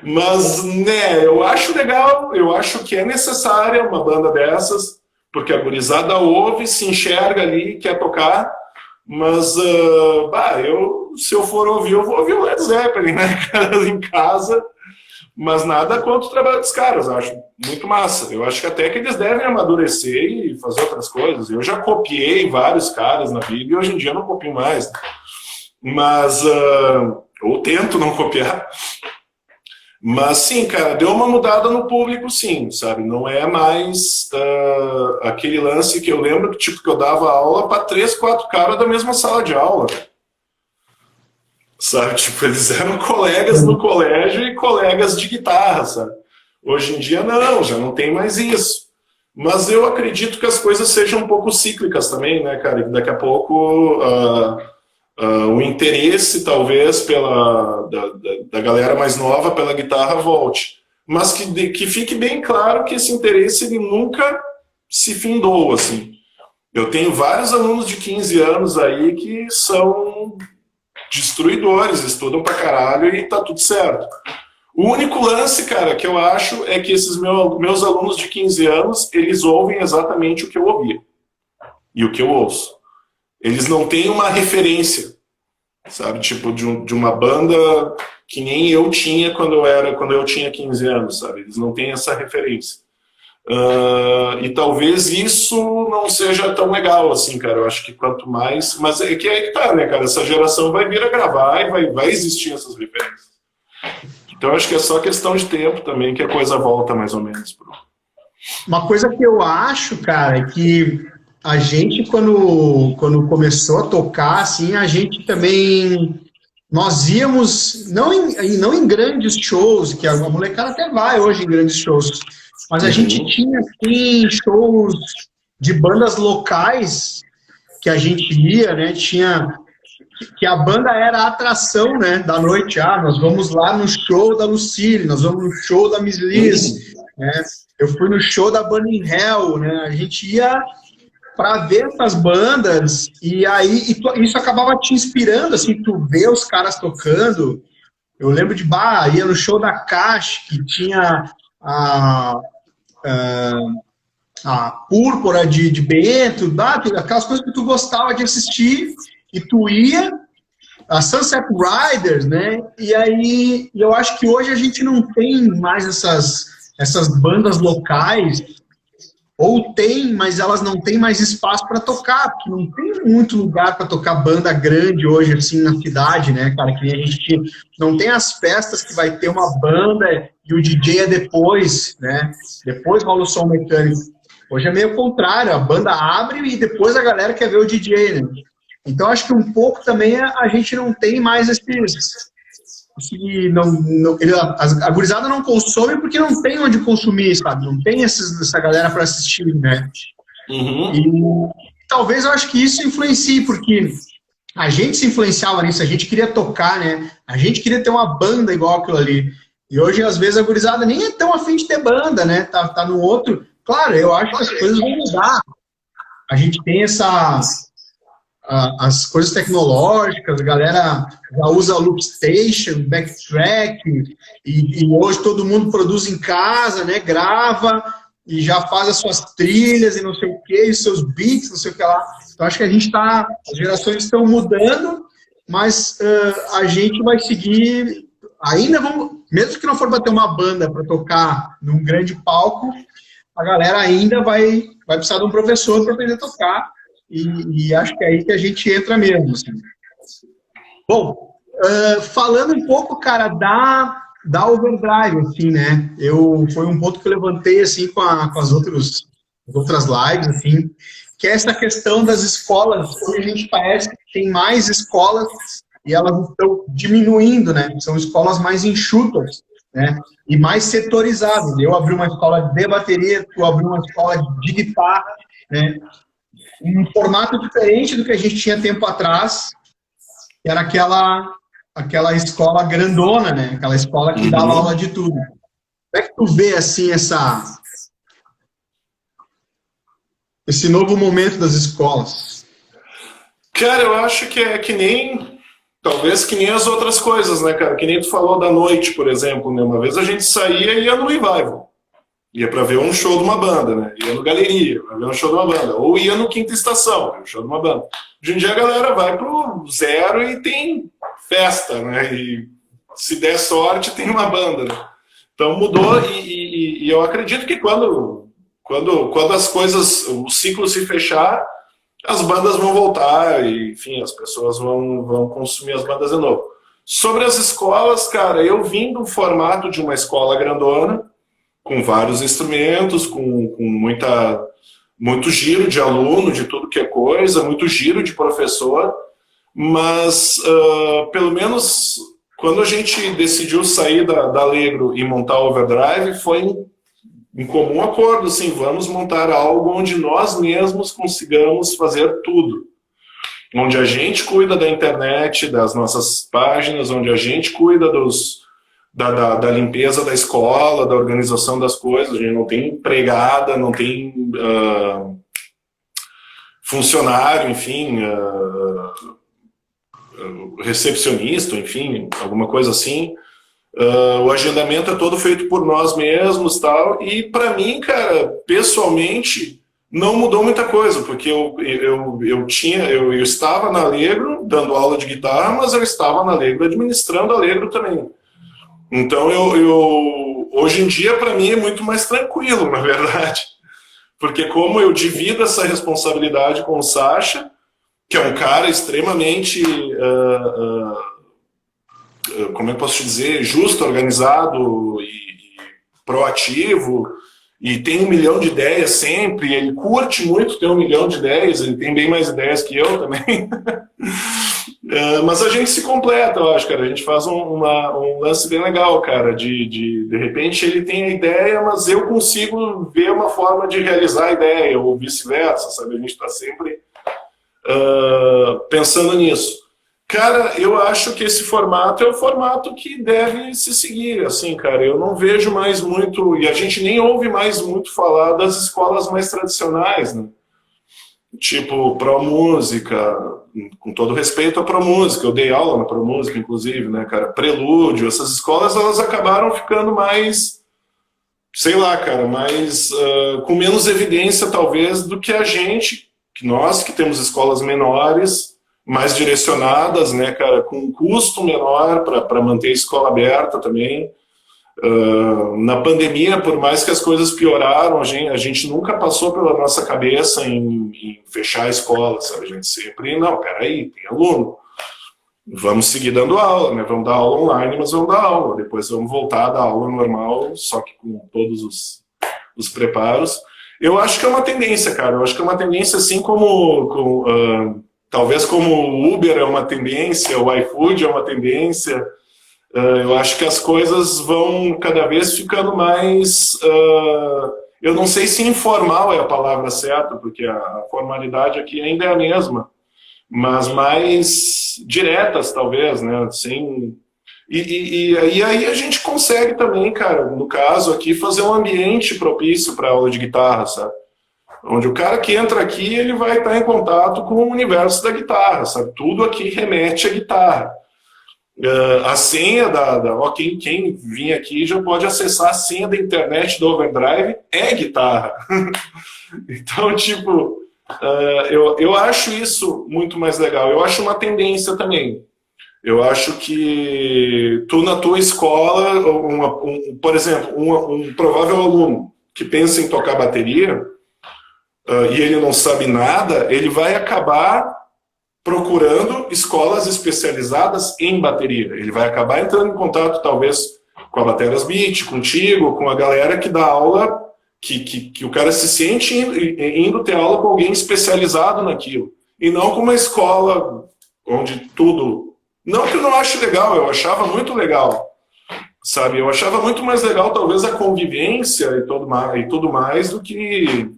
Speaker 1: Mas, né, eu acho legal, eu acho que é necessária uma banda dessas, porque a gurizada ouve, se enxerga ali, quer tocar, Mas, se eu for ouvir, eu vou ouvir o Led Zeppelin, né, cara, em casa. Mas nada contra o trabalho dos caras, acho muito massa. Eu acho que até que eles devem amadurecer e fazer outras coisas. Eu já copiei vários caras na vida e hoje em dia eu não copio mais. Mas, ou tento não copiar. Mas sim, cara, deu uma mudada no público, sim, sabe? Não é mais aquele lance que eu lembro que, tipo, que eu dava aula para 3, 4 caras da mesma sala de aula. Sabe, tipo, eles eram colegas no colégio e colegas de guitarra, sabe? Hoje em dia não, já não tem mais isso. Mas eu acredito que as coisas sejam um pouco cíclicas também, né, cara? E daqui a pouco o interesse, talvez, da galera mais nova pela guitarra volte. Mas que fique bem claro que esse interesse ele nunca se findou, assim. Eu tenho vários alunos de 15 anos aí que são destruidores, estudam pra caralho e tá tudo certo. O único lance, cara, que eu acho é que esses meus alunos de 15 anos, eles ouvem exatamente o que eu ouvia e o que eu ouço. Eles não têm uma referência, sabe, tipo de uma banda que nem eu tinha quando eu tinha 15 anos, sabe? Eles não têm essa referência. E talvez isso não seja tão legal assim, cara. Eu acho que quanto mais. Mas é que tá, né, cara? Essa geração vai vir a gravar e vai existir essas referências. Então eu acho que é só questão de tempo também que a coisa volta mais ou menos.
Speaker 2: Uma coisa que eu acho, cara, é que a gente, quando começou a tocar, assim, a gente também. Nós íamos, não em grandes shows, que a molecada até vai hoje em grandes shows, mas a gente tinha, assim, shows de bandas locais que a gente ia, né? Tinha que a banda era a atração, né, da noite. Nós vamos lá no show da Lucille, nós vamos no show da Miss Liz, né? Eu fui no show da Burning Hell, né? A gente ia para ver essas bandas e aí isso acabava te inspirando, assim, tu vê os caras tocando. Eu lembro de ia no show da Cash, que tinha a Púrpura de Bento, aquelas coisas que tu gostava de assistir, e tu ia, a Sunset Riders, né? E aí, eu acho que hoje a gente não tem mais essas bandas locais, ou tem, mas elas não têm mais espaço para tocar, porque não tem muito lugar para tocar banda grande hoje, assim, na cidade, né, cara? Que a gente não tem as festas que vai ter uma banda e o DJ é depois, né? Depois rola o som mecânico. Hoje é meio contrário, a banda abre e depois a galera quer ver o DJ, né? Então, acho que um pouco também a gente não tem mais a gurizada não consome porque não tem onde consumir, sabe? Não tem essa galera para assistir, né? E talvez eu acho que isso influencie, porque a gente se influenciava nisso, a gente queria tocar, né? A gente queria ter uma banda igual aquilo ali. E hoje, às vezes, a gurizada nem é tão afim de ter banda, né? Tá no outro. Claro, eu acho que as coisas vão mudar. A gente tem as coisas tecnológicas, a galera já usa loop station, backtrack, e hoje todo mundo produz em casa, né, grava e já faz as suas trilhas e não sei o que, os seus beats, não sei o que lá. Então acho que as gerações estão mudando, mas a gente vai seguir, ainda mesmo que não for para ter uma banda para tocar num grande palco, a galera ainda vai precisar de um professor para aprender a tocar. E acho que é aí que a gente entra mesmo. Assim. Bom, falando um pouco, cara, da Overdrive, assim, né? Foi um ponto que eu levantei, assim, com as outras lives, assim, que é essa questão das escolas. Hoje a gente parece que tem mais escolas e elas estão diminuindo, né? São escolas mais enxutas, né? E mais setorizadas. Eu abri uma escola de bateria, tu abriu uma escola de guitarra, né? Um formato diferente do que a gente tinha tempo atrás, que era aquela escola grandona, né? Aquela escola que dava aula de tudo. Como é que tu vê, assim, esse novo momento das escolas?
Speaker 1: Cara, eu acho que é talvez que nem as outras coisas, né, cara? Que nem tu falou da noite, por exemplo, né? Uma vez a gente saía e ia no revival. Ia para ver um show de uma banda, né? Ia no Galeria, para ver um show de uma banda. Ou ia no Quinta Estação, um show de uma banda. Hoje em dia a galera vai pro zero e tem festa, né? E se der sorte, tem uma banda, né? Então mudou e eu acredito que quando as coisas, o ciclo se fechar, as bandas vão voltar e, enfim, as pessoas vão consumir as bandas de novo. Sobre as escolas, cara, eu vim do formato de uma escola grandona, com vários instrumentos, com muito giro de aluno, de tudo que é coisa, muito giro de professor, mas pelo menos quando a gente decidiu sair da Allegro e montar o Overdrive, foi em comum acordo, assim, vamos montar algo onde nós mesmos consigamos fazer tudo. Onde a gente cuida da internet, das nossas páginas, onde a gente cuida da limpeza da escola, da organização das coisas. A gente não tem empregada, não tem funcionário, enfim, recepcionista, enfim, alguma coisa assim. O agendamento é todo feito por nós mesmos, tal. E para mim, cara, pessoalmente, não mudou muita coisa, porque eu estava na Allegro dando aula de guitarra, mas eu estava na Allegro administrando a Allegro também. Então, hoje em dia, para mim, é muito mais tranquilo, na verdade. Porque como eu divido essa responsabilidade com o Sacha, que é um cara extremamente, como eu posso te dizer, justo, organizado e proativo, e tem 1 milhão de ideias sempre, ele curte muito ter 1 milhão de ideias, ele tem bem mais ideias que eu também. Mas a gente se completa, eu acho, cara. A gente faz um lance bem legal, cara. De repente ele tem a ideia, mas eu consigo ver uma forma de realizar a ideia, ou vice-versa, sabe? A gente está sempre pensando nisso. Cara, eu acho que esse formato é o formato que deve se seguir, assim, cara. Eu não vejo mais muito, e a gente nem ouve mais muito falar das escolas mais tradicionais, né? Tipo, Promúsica, com todo respeito à Promúsica, eu dei aula na Promúsica, inclusive, né, cara, Prelúdio, essas escolas, elas acabaram ficando mais, sei lá, cara, mais, com menos evidência, talvez, do que a gente, que nós que temos escolas menores, mais direcionadas, né, cara, com um custo menor para manter a escola aberta também. Na pandemia, por mais que as coisas pioraram, a gente nunca passou pela nossa cabeça em fechar a escola, sabe? A gente sempre, não, peraí, tem aluno, vamos seguir dando aula, né? Vamos dar aula online, mas vamos dar aula, depois vamos voltar a dar aula normal, só que com todos os preparos. Eu acho que é uma tendência, cara, eu acho que é uma tendência assim talvez como o Uber é uma tendência, o iFood é uma tendência. Eu acho que as coisas vão cada vez ficando mais... eu não sei se informal é a palavra certa, porque a formalidade aqui ainda é a mesma, mas mais diretas, talvez, né? E aí a gente consegue também, cara, no caso aqui, fazer um ambiente propício para aula de guitarra, sabe? Onde o cara que entra aqui, ele vai estar em contato com o universo da guitarra, sabe? Tudo aqui remete à guitarra. A senha quem vir aqui já pode acessar a senha da internet do Overdrive, é guitarra. Então, tipo, eu acho isso muito mais legal. Eu acho uma tendência também. Eu acho que tu na tua escola, por exemplo, um provável aluno que pensa em tocar bateria, e ele não sabe nada, ele vai acabar procurando escolas especializadas em bateria. Ele vai acabar entrando em contato, talvez, com a Baterias Beat, contigo, com a galera que dá aula, que o cara se sente indo ter aula com alguém especializado naquilo. E não com uma escola onde tudo... Não que eu não ache legal, eu achava muito legal, sabe? Eu achava muito mais legal, talvez, a convivência e tudo mais do que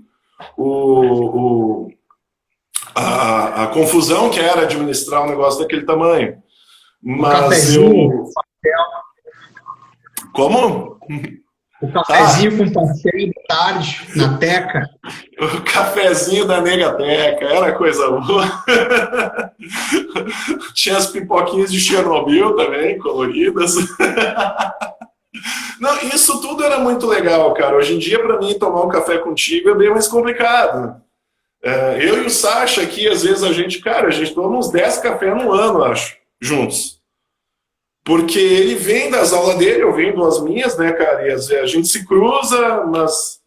Speaker 1: a confusão que era administrar um negócio daquele tamanho. Mas Como?
Speaker 2: O cafezinho com pastel da tarde, na Teca.
Speaker 1: O cafezinho da Negateca, era coisa boa. Tinha as pipoquinhas de Chernobyl também, coloridas. Não, isso tudo era muito legal, cara. Hoje em dia, para mim, tomar um café contigo é bem mais complicado, né? Eu e o Sacha aqui, às vezes cara, a gente toma uns 10 cafés no ano, acho, juntos. Porque ele vem das aulas dele, eu venho das minhas, né, cara? E a gente se cruza, mas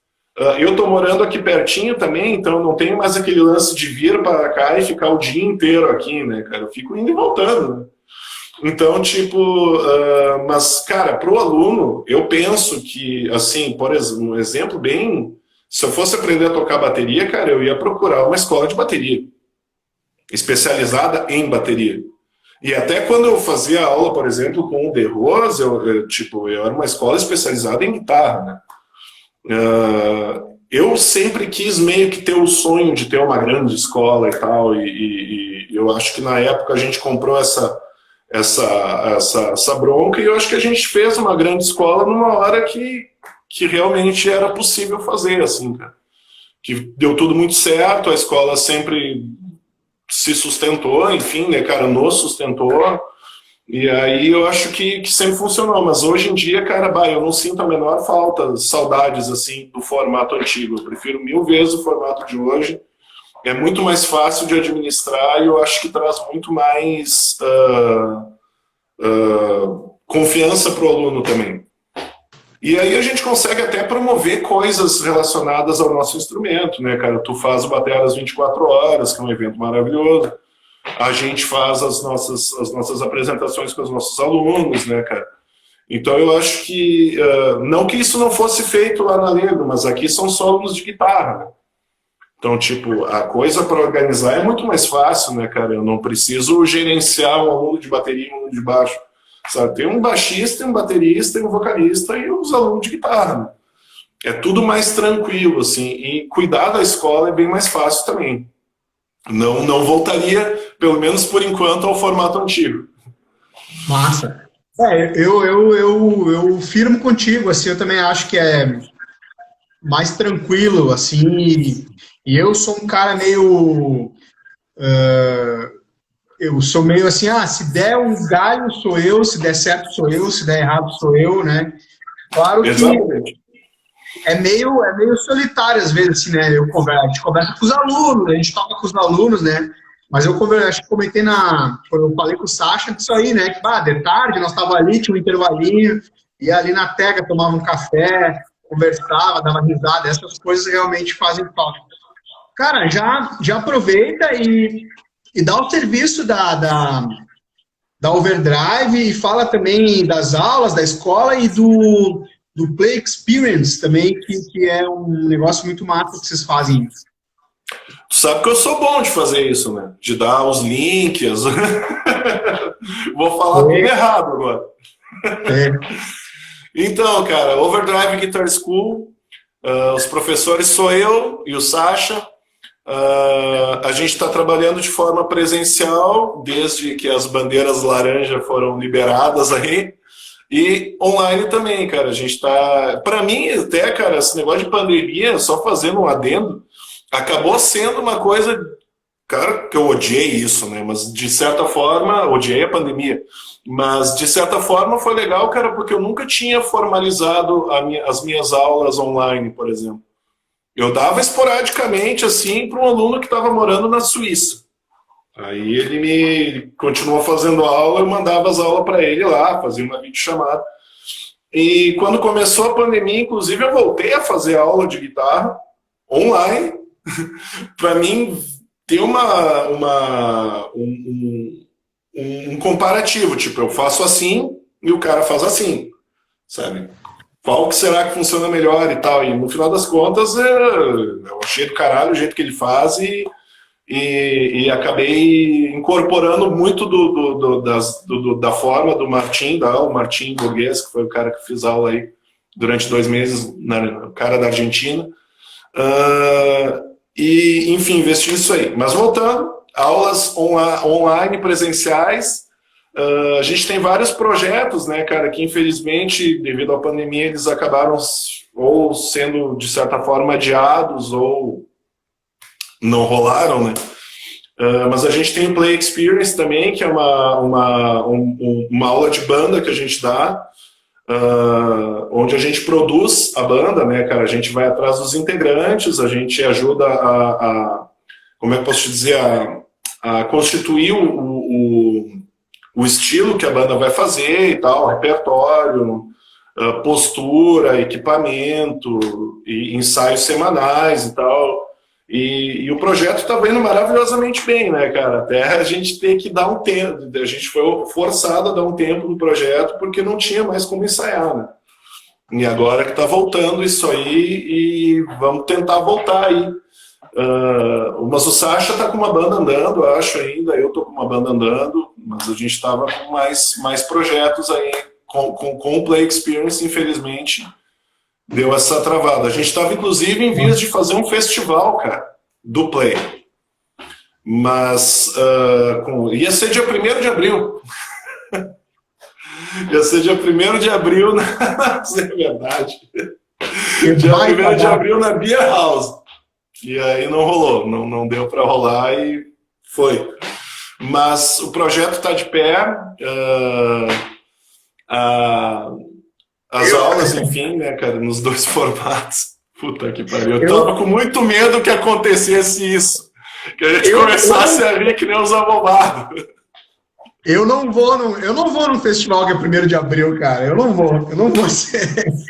Speaker 1: eu tô morando aqui pertinho também, então não tenho mais aquele lance de vir para cá e ficar o dia inteiro aqui, né, cara? Eu fico indo e voltando, né? Então, tipo, mas, cara, pro aluno, eu penso que, assim, por exemplo, um exemplo bem. Se eu fosse aprender a tocar bateria, cara, eu ia procurar uma escola de bateria, especializada em bateria. E até quando eu fazia aula, por exemplo, com o De Rose, eu era uma escola especializada em guitarra, né? Eu sempre quis meio que ter o sonho de ter uma grande escola e tal, e eu acho que na época a gente comprou essa bronca, e eu acho que a gente fez uma grande escola numa hora que realmente era possível fazer, assim, cara. Que deu tudo muito certo, a escola sempre se sustentou, enfim, né, cara, nos sustentou, e aí eu acho que sempre funcionou, mas hoje em dia, cara, eu não sinto a menor falta, saudades, assim, do formato antigo, eu prefiro 1000 vezes o formato de hoje, é muito mais fácil de administrar e eu acho que traz muito mais confiança para o aluno também. E aí a gente consegue até promover coisas relacionadas ao nosso instrumento, né, cara? Tu faz o Batera às 24 horas, que é um evento maravilhoso. A gente faz as nossas apresentações com os nossos alunos, né, cara? Então eu acho que, não que isso não fosse feito lá na Lego, mas aqui são só alunos de guitarra, né? Então, tipo, a coisa para organizar é muito mais fácil, né, cara? Eu não preciso gerenciar um aluno de bateria e um aluno de baixo. Sabe? Tem um baixista, um baterista, um vocalista e os alunos de guitarra. Né? É tudo mais tranquilo, assim. E cuidar da escola é bem mais fácil também. Não voltaria, pelo menos por enquanto, ao formato antigo.
Speaker 2: Massa. Eu firmo contigo, assim, eu também acho que é mais tranquilo, assim, e eu sou um cara meio... eu sou meio assim, se der um galho sou eu, se der certo sou eu, se der errado sou eu, né? Claro que
Speaker 1: Exatamente.
Speaker 2: é meio solitário às vezes, assim, né? A gente conversa com os alunos, a gente toca com os alunos, né? Mas acho que comentei quando eu falei com o Sacha disso aí, né? Que, de tarde nós tava ali, tinha um intervalinho, ia ali na Tega, tomava um café, conversava, dava risada, essas coisas realmente fazem falta. Cara, já aproveita e dá o serviço da Overdrive e fala também das aulas da escola e do Play Experience também, que é um negócio muito massa que vocês fazem.
Speaker 1: Tu sabe que eu sou bom de fazer isso, né? De dar os links. Vou falar tudo errado agora. Então, cara, Overdrive Guitar School, os professores sou eu e o Sacha. A gente está trabalhando de forma presencial desde que as bandeiras laranja foram liberadas aí e online também, cara. A gente está, para mim até, cara, esse negócio de pandemia, só fazendo um adendo, acabou sendo uma coisa, cara, que eu odiei isso, né? Mas de certa forma, odiei a pandemia. Mas de certa forma foi legal, cara, porque eu nunca tinha formalizado as minhas aulas online, por exemplo. Eu dava esporadicamente, assim, para um aluno que estava morando na Suíça. Aí ele continuou fazendo aula, eu mandava as aulas para ele lá, fazia uma videochamada. E quando começou a pandemia, inclusive, eu voltei a fazer aula de guitarra online, para mim ter um comparativo. Tipo, eu faço assim e o cara faz assim, sabe? Qual que será que funciona melhor e tal. E no final das contas, eu achei do caralho o jeito que ele faz e acabei incorporando muito da forma do Martim, o Martim Borges, que foi o cara que fiz aula aí durante 2 meses, o cara da Argentina. E, enfim, investi nisso aí. Mas voltando, aulas online, presenciais. A gente tem vários projetos, né, cara, que infelizmente, devido à pandemia, eles acabaram ou sendo, de certa forma, adiados ou não rolaram, né? Mas a gente tem o Play Experience também, que é uma aula de banda que a gente dá. onde a gente produz a banda, né, cara? A gente vai atrás dos integrantes, a gente ajuda como é que eu posso te dizer, a constituir o estilo que a banda vai fazer e tal, repertório, postura, equipamento, e ensaios semanais e tal. E o projeto está indo maravilhosamente bem, né, cara? Até a gente tem que dar um tempo, a gente foi forçado a dar um tempo no projeto porque não tinha mais como ensaiar, né? E agora que está voltando isso aí e vamos tentar voltar aí. Mas o Sacha está com uma banda andando, eu acho ainda, eu estou com uma banda andando, mas a gente estava com mais projetos aí, com o Play Experience, infelizmente, deu essa travada. A gente estava, inclusive, em vias de fazer um festival, cara, do Play. Mas ia ser dia 1º de abril. Ia ser dia 1º de abril, não é verdade. Dia 1º de abril na Beer House. E aí não rolou, não deu para rolar e foi. Mas o projeto está de pé. As aulas, enfim, né, cara, nos 2 formatos. Puta que pariu. Eu tava com muito medo que acontecesse isso. Que a gente começasse a rir que nem os abobados.
Speaker 2: Eu não vou no festival que é 1º de abril, cara. Eu não vou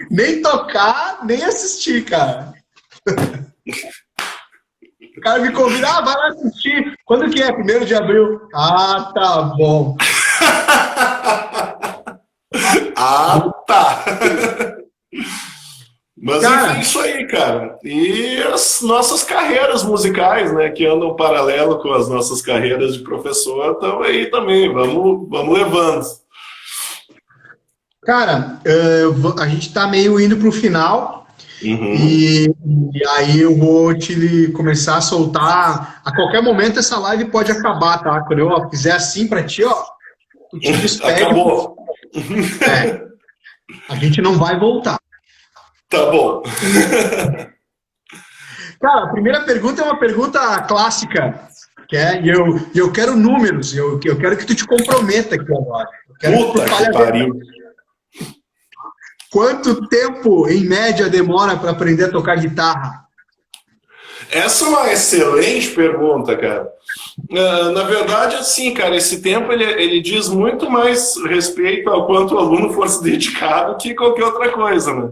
Speaker 2: nem tocar, nem assistir, cara. O cara me convida, vai lá assistir. Quando que é? 1º de abril? Ah, tá bom.
Speaker 1: Tá. Mas cara, enfim, isso aí, cara. E as nossas carreiras musicais, né, que andam paralelo com as nossas carreiras de professor, estão aí também. Vamos levando.
Speaker 2: Cara, a gente tá meio indo pro final.
Speaker 1: Uhum.
Speaker 2: E aí eu vou começar a soltar. A qualquer momento essa live pode acabar, tá? Quando eu fizer assim pra ti, ó, tu te despede.
Speaker 1: Acabou.
Speaker 2: A gente não vai voltar.
Speaker 1: Tá bom.
Speaker 2: Cara, a primeira pergunta é uma pergunta clássica. E eu quero números. Eu quero que tu te comprometa aqui agora.
Speaker 1: Puta que pariu.
Speaker 2: Quanto tempo, em média, demora para aprender a tocar guitarra?
Speaker 1: Essa é uma excelente pergunta, cara. Na verdade, assim, cara, esse tempo ele diz muito mais respeito ao quanto o aluno for se dedicado que qualquer outra coisa, né?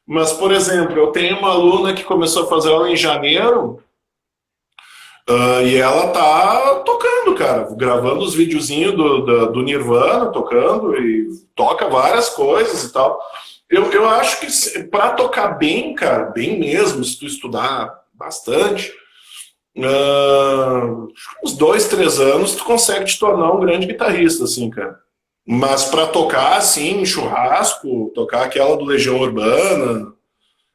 Speaker 1: Mas, por exemplo, eu tenho uma aluna que começou a fazer aula em janeiro e ela tá tocando, cara, gravando os videozinhos do Nirvana, tocando e toca várias coisas e tal. Eu acho que para tocar bem, cara, bem mesmo, se tu estudar bastante, uns 2, 3 anos tu consegue te tornar um grande guitarrista, assim, cara. Mas para tocar, assim, em churrasco, tocar aquela do Legião Urbana,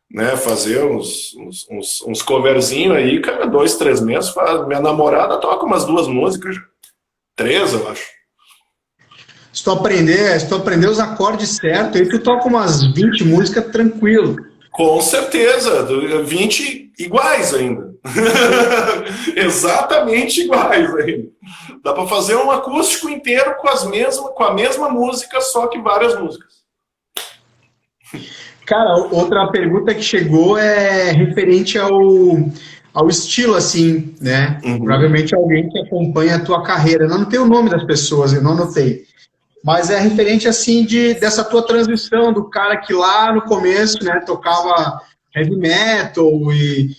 Speaker 1: né, fazer uns coverzinhos aí, cara, 2, 3 meses, minha namorada toca umas 2 músicas, 3, eu acho.
Speaker 2: Se tu aprender os acordes certos, aí tu toca umas 20 músicas tranquilo.
Speaker 1: Com certeza, 20 iguais ainda. Exatamente iguais ainda. Dá para fazer um acústico inteiro com a mesma música, só que várias músicas.
Speaker 2: Cara, outra pergunta que chegou é referente ao estilo, assim, né?
Speaker 1: Uhum.
Speaker 2: Provavelmente alguém que acompanha a tua carreira. Eu não tenho o nome das pessoas, eu não anotei. Mas é referente, assim, dessa tua transição do cara que lá no começo, né, tocava heavy metal e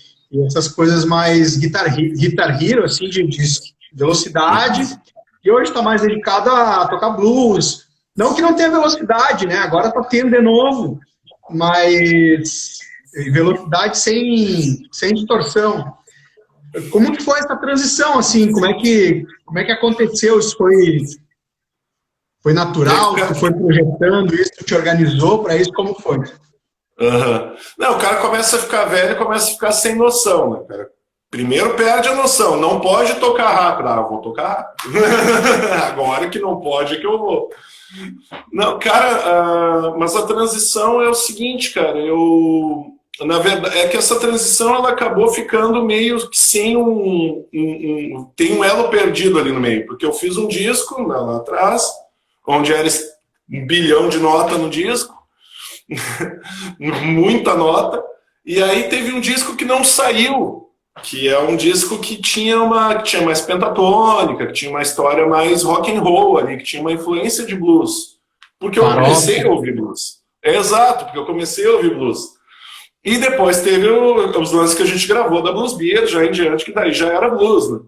Speaker 2: essas coisas mais guitar hero, assim, de velocidade, e hoje está mais dedicado a tocar blues. Não que não tenha velocidade, né, agora está tendo de novo, mas velocidade sem distorção. Como que foi essa transição, assim, como é que aconteceu? Isso foi natural? Tu foi projetando isso? Tu te organizou para isso? Como foi?
Speaker 1: Uhum. Não, o cara começa a ficar velho e começa a ficar sem noção, né, cara? Primeiro perde a noção, não pode tocar rápido. Ah, eu vou tocar rápido. Agora que não pode é que eu vou. Não, cara, mas a transição é o seguinte, cara, na verdade, é que essa transição ela acabou ficando meio que sem tem um elo perdido ali no meio, porque eu fiz um disco lá atrás, onde era 1 bilhão de nota no disco, muita nota. E aí teve um disco que não saiu, que é um disco que tinha mais pentatônica, que tinha uma história mais rock and roll ali, que tinha uma influência de blues. Porque eu comecei a ouvir blues. Exato, porque eu comecei a ouvir blues. E depois teve os lances que a gente gravou da Blues Beer, já em diante, que daí já era blues, né?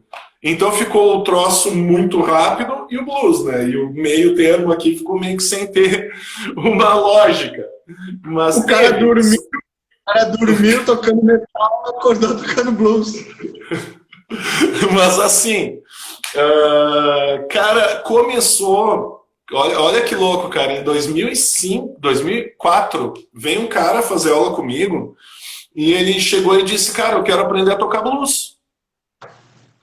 Speaker 1: Então ficou o troço muito rápido e o blues, né? E o meio termo aqui ficou meio que sem ter uma lógica. Mas
Speaker 2: o cara dormiu tocando metal, acordou tocando blues.
Speaker 1: Mas assim, cara, começou... Olha que louco, cara. Em 2005, 2004, veio um cara fazer aula comigo e ele chegou e disse, cara, eu quero aprender a tocar blues.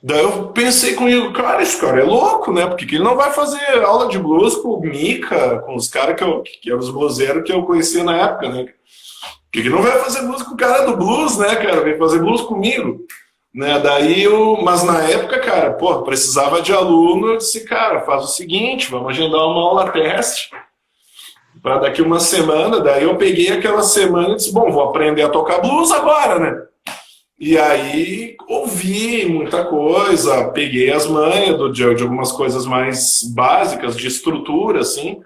Speaker 1: Daí eu pensei comigo, cara, esse cara é louco, né? Porque ele não vai fazer aula de blues com o Mika, com os caras que eram os bluseiros que eu conhecia na época, né? Porque ele não vai fazer blues com o cara do blues, né, cara? Vem fazer blues comigo. Né? Mas na época, cara, pô, precisava de aluno, eu disse, cara, faz o seguinte, vamos agendar uma aula teste para daqui uma semana. Daí eu peguei aquela semana e disse, bom, vou aprender a tocar blues agora, né? E aí ouvi muita coisa, peguei as manhas de algumas coisas mais básicas, de estrutura, assim,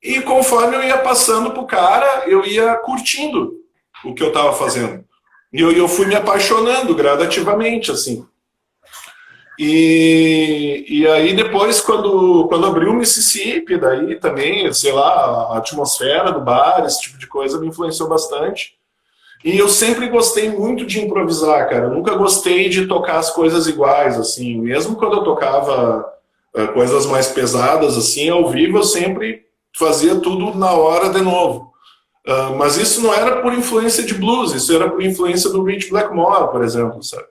Speaker 1: e conforme eu ia passando pro cara, eu ia curtindo o que eu tava fazendo. E eu fui me apaixonando gradativamente, assim. E aí depois, quando abriu o Mississippi, daí também, sei lá, a atmosfera do bar, esse tipo de coisa me influenciou bastante. E eu sempre gostei muito de improvisar, cara. Eu nunca gostei de tocar as coisas iguais, assim. Mesmo quando eu tocava coisas mais pesadas, assim, ao vivo, eu sempre fazia tudo na hora de novo. Mas isso não era por influência de blues, isso era por influência do Rich Blackmore, por exemplo, sabe?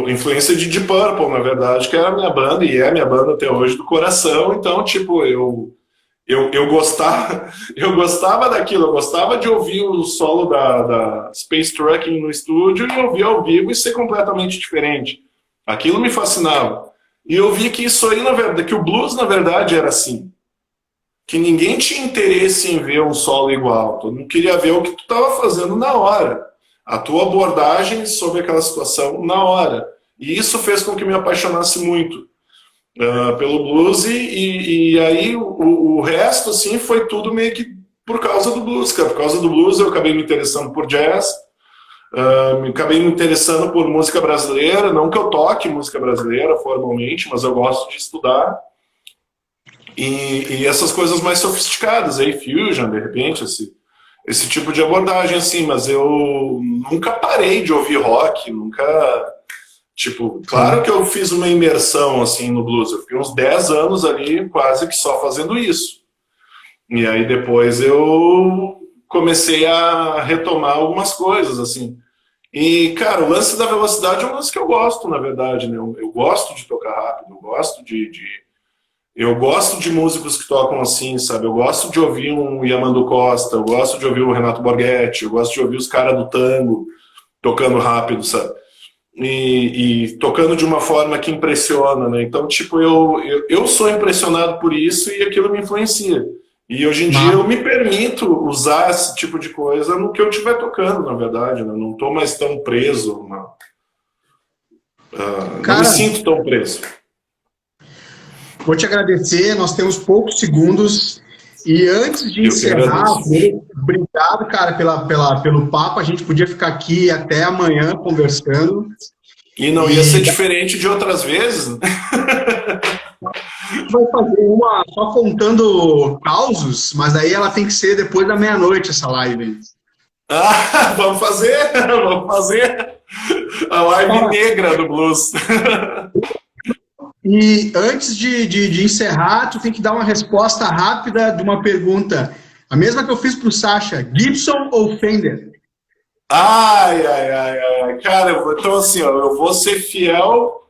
Speaker 1: Influência de Deep Purple, na verdade, que era a minha banda, e é a minha banda até hoje do coração. Então, tipo, eu gostava daquilo, eu gostava de ouvir o solo da Space Trucking no estúdio e ouvir ao vivo e ser completamente diferente. Aquilo me fascinava. E eu vi que isso aí, na verdade, que o blues, na verdade, era assim. Que ninguém tinha interesse em ver um solo igual. Todo mundo queria ver o que tu estava fazendo na hora. A tua abordagem sobre aquela situação na hora. E isso fez com que me apaixonasse muito pelo blues. E aí o resto, assim, foi tudo meio que por causa do blues, cara. Por causa do blues eu acabei me interessando por jazz. Acabei me interessando por música brasileira. Não que eu toque música brasileira formalmente, mas eu gosto de estudar. E essas coisas mais sofisticadas, aí, fusion, de repente, esse tipo de abordagem, assim, mas eu nunca parei de ouvir rock, nunca, tipo, claro que eu fiz uma imersão, assim, no blues, eu fiquei uns 10 anos ali, quase que só fazendo isso, e aí depois eu comecei a retomar algumas coisas, assim, e, cara, o lance da velocidade é um lance que eu gosto, na verdade, né, eu gosto de tocar rápido, eu gosto de músicos que tocam assim, sabe? Eu gosto de ouvir um Yamando Costa, eu gosto de ouvir o Renato Borghetti, eu gosto de ouvir os caras do tango tocando rápido, sabe? E tocando de uma forma que impressiona, né? Então, tipo, eu sou impressionado por isso e aquilo me influencia. E hoje em dia eu me permito usar esse tipo de coisa no que eu estiver tocando, na verdade, né? Eu não estou mais tão preso, não me sinto tão preso.
Speaker 2: Vou te agradecer, nós temos poucos segundos. E antes de encerrar, obrigado, cara, pelo papo. A gente podia ficar aqui até amanhã conversando.
Speaker 1: E não ia ser diferente de outras vezes.
Speaker 2: Vai fazer uma só contando causos, mas daí ela tem que ser depois da meia-noite, essa live.
Speaker 1: Vamos fazer a live negra do blues.
Speaker 2: E antes de encerrar, tu tem que dar uma resposta rápida de uma pergunta. A mesma que eu fiz para o Sacha. Gibson ou Fender?
Speaker 1: Ai. Cara, então assim, ó, eu vou ser fiel